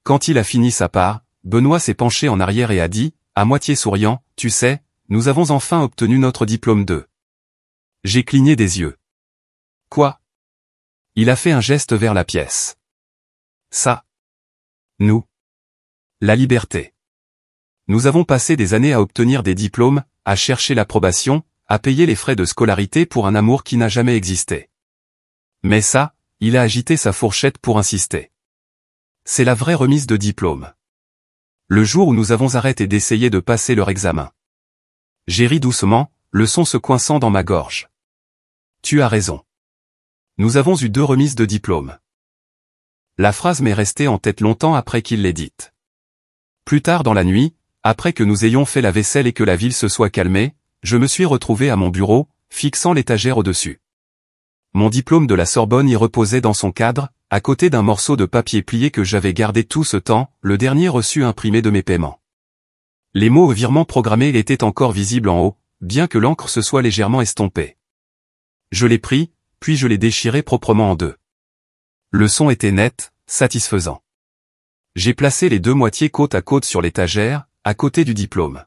Quand il a fini sa part, Benoît s'est penché en arrière et a dit, à moitié souriant, « Tu sais, nous avons enfin obtenu notre diplôme 2. » J'ai cligné des yeux. « Quoi ?» Il a fait un geste vers la pièce. « Ça. Nous. La liberté. Nous avons passé des années à obtenir des diplômes, à chercher l'approbation, à payer les frais de scolarité pour un amour qui n'a jamais existé. Mais ça, il a agité sa fourchette pour insister. C'est la vraie remise de diplôme. Le jour où nous avons arrêté d'essayer de passer leur examen. J'ai ri doucement, le son se coinçant dans ma gorge. Tu as raison. Nous avons eu 2 remises de diplôme. La phrase m'est restée en tête longtemps après qu'il l'ait dite. Plus tard dans la nuit, après que nous ayons fait la vaisselle et que la ville se soit calmée, je me suis retrouvé à mon bureau, fixant l'étagère au-dessus. Mon diplôme de la Sorbonne y reposait dans son cadre, à côté d'un morceau de papier plié que j'avais gardé tout ce temps, le dernier reçu imprimé de mes paiements. Les mots virement programmés étaient encore visibles en haut, bien que l'encre se soit légèrement estompée. Je les pris, puis je les déchirai proprement en deux. Le son était net, satisfaisant. J'ai placé les deux moitiés côte à côte sur l'étagère, à côté du diplôme.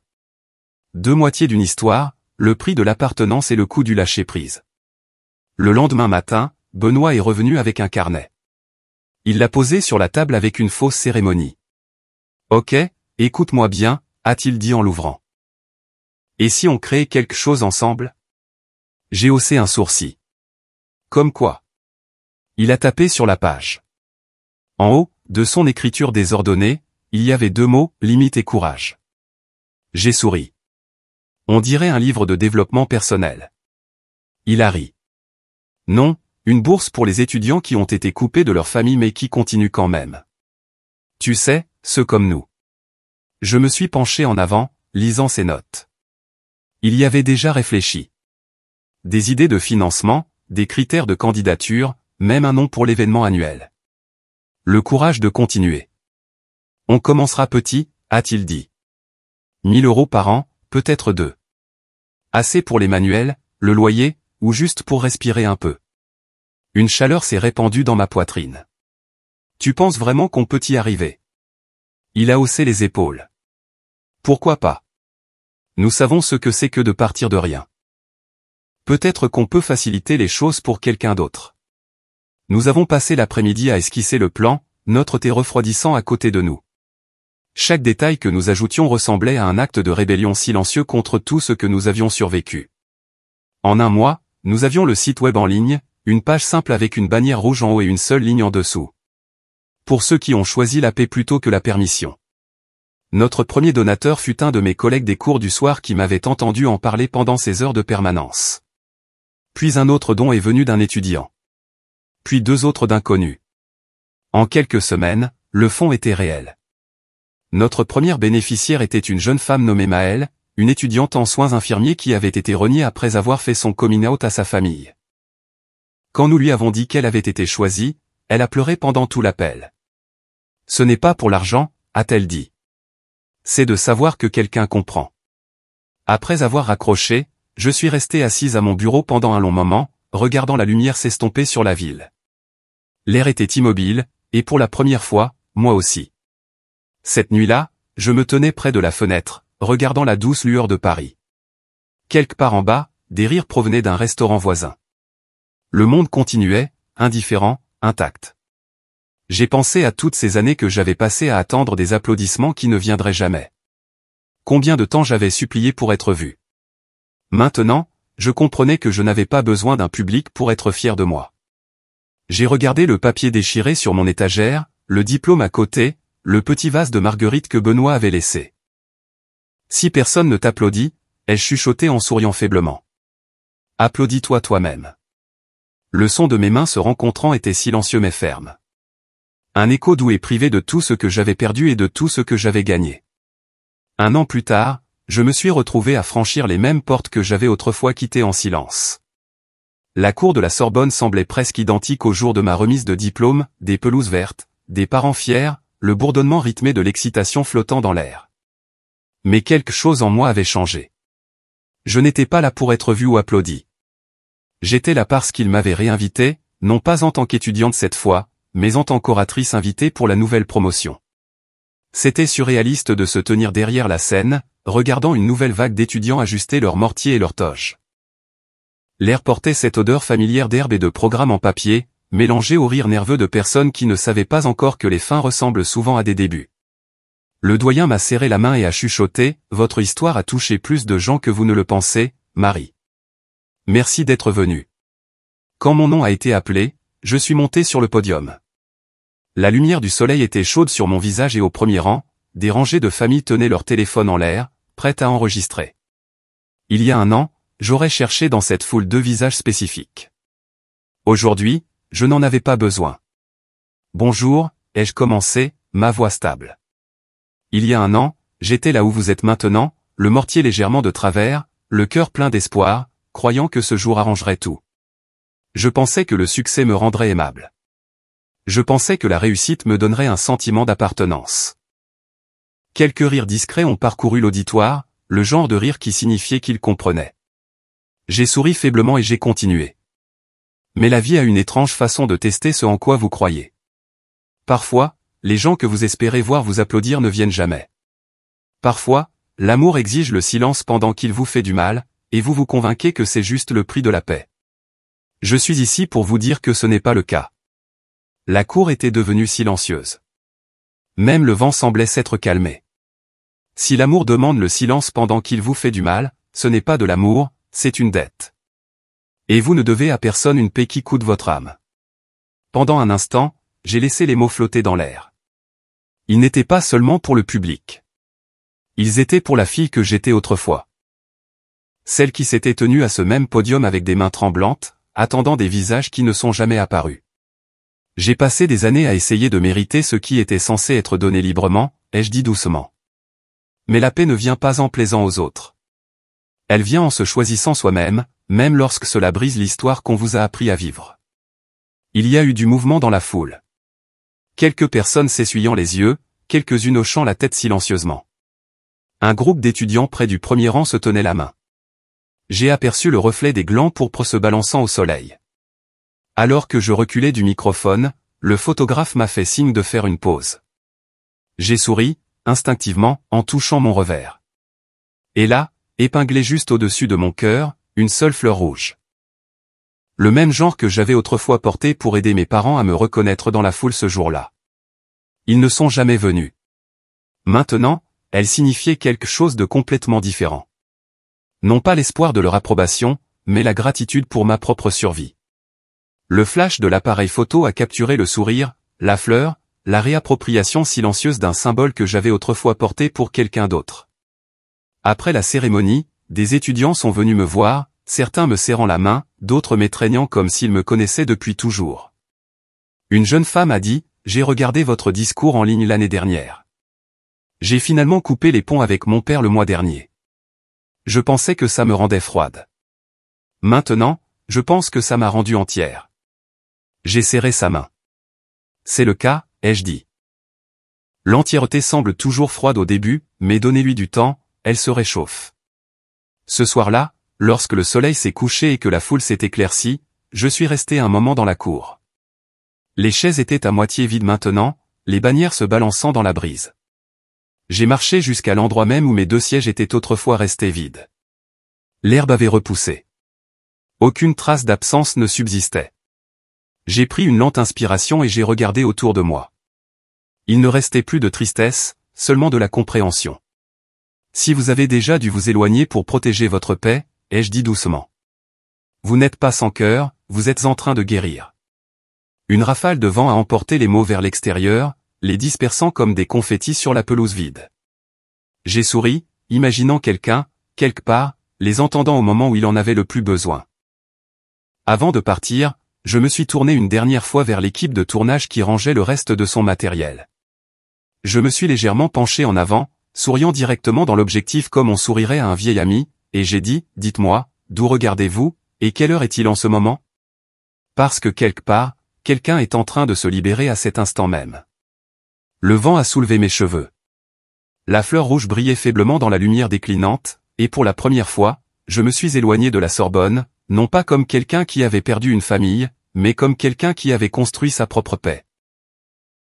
Deux moitiés d'une histoire, le prix de l'appartenance et le coût du lâcher-prise. Le lendemain matin, Benoît est revenu avec un carnet. Il l'a posé sur la table avec une fausse cérémonie. « Ok, écoute-moi bien », a-t-il dit en l'ouvrant. « Et si on créait quelque chose ensemble ?» J'ai haussé un sourcil. « Comme quoi ?» Il a tapé sur la page. En haut, de son écriture désordonnée, il y avait deux mots, limite et courage. J'ai souri. On dirait un livre de développement personnel. Il a ri. Non, une bourse pour les étudiants qui ont été coupés de leur famille mais qui continuent quand même. Tu sais, ceux comme nous. Je me suis penché en avant, lisant ses notes. Il y avait déjà réfléchi. Des idées de financement, des critères de candidature, même un nom pour l'événement annuel. Le courage de continuer. On commencera petit, a-t-il dit. 1 000 € par an, peut-être 2. Assez pour les manuels, le loyer, ou juste pour respirer un peu. Une chaleur s'est répandue dans ma poitrine. Tu penses vraiment qu'on peut y arriver? Il a haussé les épaules. Pourquoi pas? Nous savons ce que c'est que de partir de rien. Peut-être qu'on peut faciliter les choses pour quelqu'un d'autre. Nous avons passé l'après-midi à esquisser le plan, notre thé refroidissant à côté de nous. Chaque détail que nous ajoutions ressemblait à un acte de rébellion silencieux contre tout ce que nous avions survécu. En un mois, nous avions le site web en ligne, une page simple avec une bannière rouge en haut et une seule ligne en dessous. Pour ceux qui ont choisi la paix plutôt que la permission. Notre premier donateur fut un de mes collègues des cours du soir qui m'avait entendu en parler pendant ses heures de permanence. Puis un autre don est venu d'un étudiant. Puis 2 autres d'inconnus. En quelques semaines, le fonds était réel. Notre première bénéficiaire était une jeune femme nommée Maëlle, une étudiante en soins infirmiers qui avait été reniée après avoir fait son coming out à sa famille. Quand nous lui avons dit qu'elle avait été choisie, elle a pleuré pendant tout l'appel. « Ce n'est pas pour l'argent », a-t-elle dit. « C'est de savoir que quelqu'un comprend. » Après avoir raccroché, je suis resté assise à mon bureau pendant un long moment, regardant la lumière s'estomper sur la ville. L'air était immobile, et pour la première fois, moi aussi. Cette nuit-là, je me tenais près de la fenêtre, regardant la douce lueur de Paris. Quelque part en bas, des rires provenaient d'un restaurant voisin. Le monde continuait, indifférent, intact. J'ai pensé à toutes ces années que j'avais passées à attendre des applaudissements qui ne viendraient jamais. Combien de temps j'avais supplié pour être vu. Maintenant, je comprenais que je n'avais pas besoin d'un public pour être fier de moi. J'ai regardé le papier déchiré sur mon étagère, le diplôme à côté, le petit vase de marguerite que Benoît avait laissé. Si personne ne t'applaudit, ai-je chuchoté en souriant faiblement. Applaudis-toi toi-même. Le son de mes mains se rencontrant était silencieux mais ferme. Un écho doux et privé de tout ce que j'avais perdu et de tout ce que j'avais gagné. 1 an plus tard, je me suis retrouvé à franchir les mêmes portes que j'avais autrefois quittées en silence. La cour de la Sorbonne semblait presque identique au jour de ma remise de diplôme, des pelouses vertes, des parents fiers, le bourdonnement rythmé de l'excitation flottant dans l'air. Mais quelque chose en moi avait changé. Je n'étais pas là pour être vu ou applaudi. J'étais là parce qu'il m'avait réinvité, non pas en tant qu'étudiante cette fois, mais en tant qu'oratrice invitée pour la nouvelle promotion. C'était surréaliste de se tenir derrière la scène, regardant une nouvelle vague d'étudiants ajuster leurs mortiers et leurs toges. L'air portait cette odeur familière d'herbe et de programmes en papier, mélangée au rire nerveux de personnes qui ne savaient pas encore que les fins ressemblent souvent à des débuts. Le doyen m'a serré la main et a chuchoté, « Votre histoire a touché plus de gens que vous ne le pensez, Marie. Merci d'être venue. » Quand mon nom a été appelé, je suis monté sur le podium. La lumière du soleil était chaude sur mon visage et au premier rang, des rangées de familles tenaient leur téléphone en l'air, prêtes à enregistrer. Il y a 1 an, j'aurais cherché dans cette foule 2 visages spécifiques. Aujourd'hui, je n'en avais pas besoin. Bonjour, ai-je commencé, ma voix stable. Il y a 1 an, j'étais là où vous êtes maintenant, le mortier légèrement de travers, le cœur plein d'espoir, croyant que ce jour arrangerait tout. Je pensais que le succès me rendrait aimable. Je pensais que la réussite me donnerait un sentiment d'appartenance. Quelques rires discrets ont parcouru l'auditoire, le genre de rire qui signifiait qu'ils comprenaient. J'ai souri faiblement et j'ai continué. Mais la vie a une étrange façon de tester ce en quoi vous croyez. Parfois, les gens que vous espérez voir vous applaudir ne viennent jamais. Parfois, l'amour exige le silence pendant qu'il vous fait du mal, et vous vous convainquez que c'est juste le prix de la paix. Je suis ici pour vous dire que ce n'est pas le cas. La cour était devenue silencieuse. Même le vent semblait s'être calmé. Si l'amour demande le silence pendant qu'il vous fait du mal, ce n'est pas de l'amour, c'est une dette. Et vous ne devez à personne une paix qui coûte votre âme. Pendant un instant, j'ai laissé les mots flotter dans l'air. Ils n'étaient pas seulement pour le public. Ils étaient pour la fille que j'étais autrefois. Celle qui s'était tenue à ce même podium avec des mains tremblantes, attendant des visages qui ne sont jamais apparus. J'ai passé des années à essayer de mériter ce qui était censé être donné librement, ai-je dit doucement. Mais la paix ne vient pas en plaisant aux autres. Elle vient en se choisissant soi-même, même lorsque cela brise l'histoire qu'on vous a appris à vivre. Il y a eu du mouvement dans la foule. Quelques personnes s'essuyant les yeux, quelques-unes hochant la tête silencieusement. Un groupe d'étudiants près du premier rang se tenait la main. J'ai aperçu le reflet des glands pourpres se balançant au soleil. Alors que je reculais du microphone, le photographe m'a fait signe de faire une pause. J'ai souri, instinctivement, en touchant mon revers. Et là, épinglé juste au-dessus de mon cœur, une seule fleur rouge. Le même genre que j'avais autrefois porté pour aider mes parents à me reconnaître dans la foule ce jour-là. Ils ne sont jamais venus. Maintenant, elle signifiait quelque chose de complètement différent. Non pas l'espoir de leur approbation, mais la gratitude pour ma propre survie. Le flash de l'appareil photo a capturé le sourire, la fleur, la réappropriation silencieuse d'un symbole que j'avais autrefois porté pour quelqu'un d'autre. Après la cérémonie, des étudiants sont venus me voir, certains me serrant la main, d'autres m'étreignant comme s'ils me connaissaient depuis toujours. Une jeune femme a dit, « J'ai regardé votre discours en ligne l'année dernière. J'ai finalement coupé les ponts avec mon père le mois dernier. Je pensais que ça me rendait froide. Maintenant, je pense que ça m'a rendue entière. » J'ai serré sa main. C'est le cas, ai-je dit. L'entièreté semble toujours froide au début, mais donnez-lui du temps, elle se réchauffe. Ce soir-là, lorsque le soleil s'est couché et que la foule s'est éclaircie, je suis resté un moment dans la cour. Les chaises étaient à moitié vides maintenant, les bannières se balançant dans la brise. J'ai marché jusqu'à l'endroit même où mes deux sièges étaient autrefois restés vides. L'herbe avait repoussé. Aucune trace d'absence ne subsistait. J'ai pris une lente inspiration et j'ai regardé autour de moi. Il ne restait plus de tristesse, seulement de la compréhension. Si vous avez déjà dû vous éloigner pour protéger votre paix, ai-je dit doucement. Vous n'êtes pas sans cœur, vous êtes en train de guérir. Une rafale de vent a emporté les mots vers l'extérieur, les dispersant comme des confettis sur la pelouse vide. J'ai souri, imaginant quelqu'un, quelque part, les entendant au moment où il en avait le plus besoin. Avant de partir, je me suis tourné une dernière fois vers l'équipe de tournage qui rangeait le reste de son matériel. Je me suis légèrement penché en avant, souriant directement dans l'objectif comme on sourirait à un vieil ami, et j'ai dit, « Dites-moi, d'où regardez-vous, et quelle heure est-il en ce moment ?» Parce que quelque part, quelqu'un est en train de se libérer à cet instant même. Le vent a soulevé mes cheveux. La fleur rouge brillait faiblement dans la lumière déclinante, et pour la première fois, je me suis éloigné de la Sorbonne, non pas comme quelqu'un qui avait perdu une famille, mais comme quelqu'un qui avait construit sa propre paix.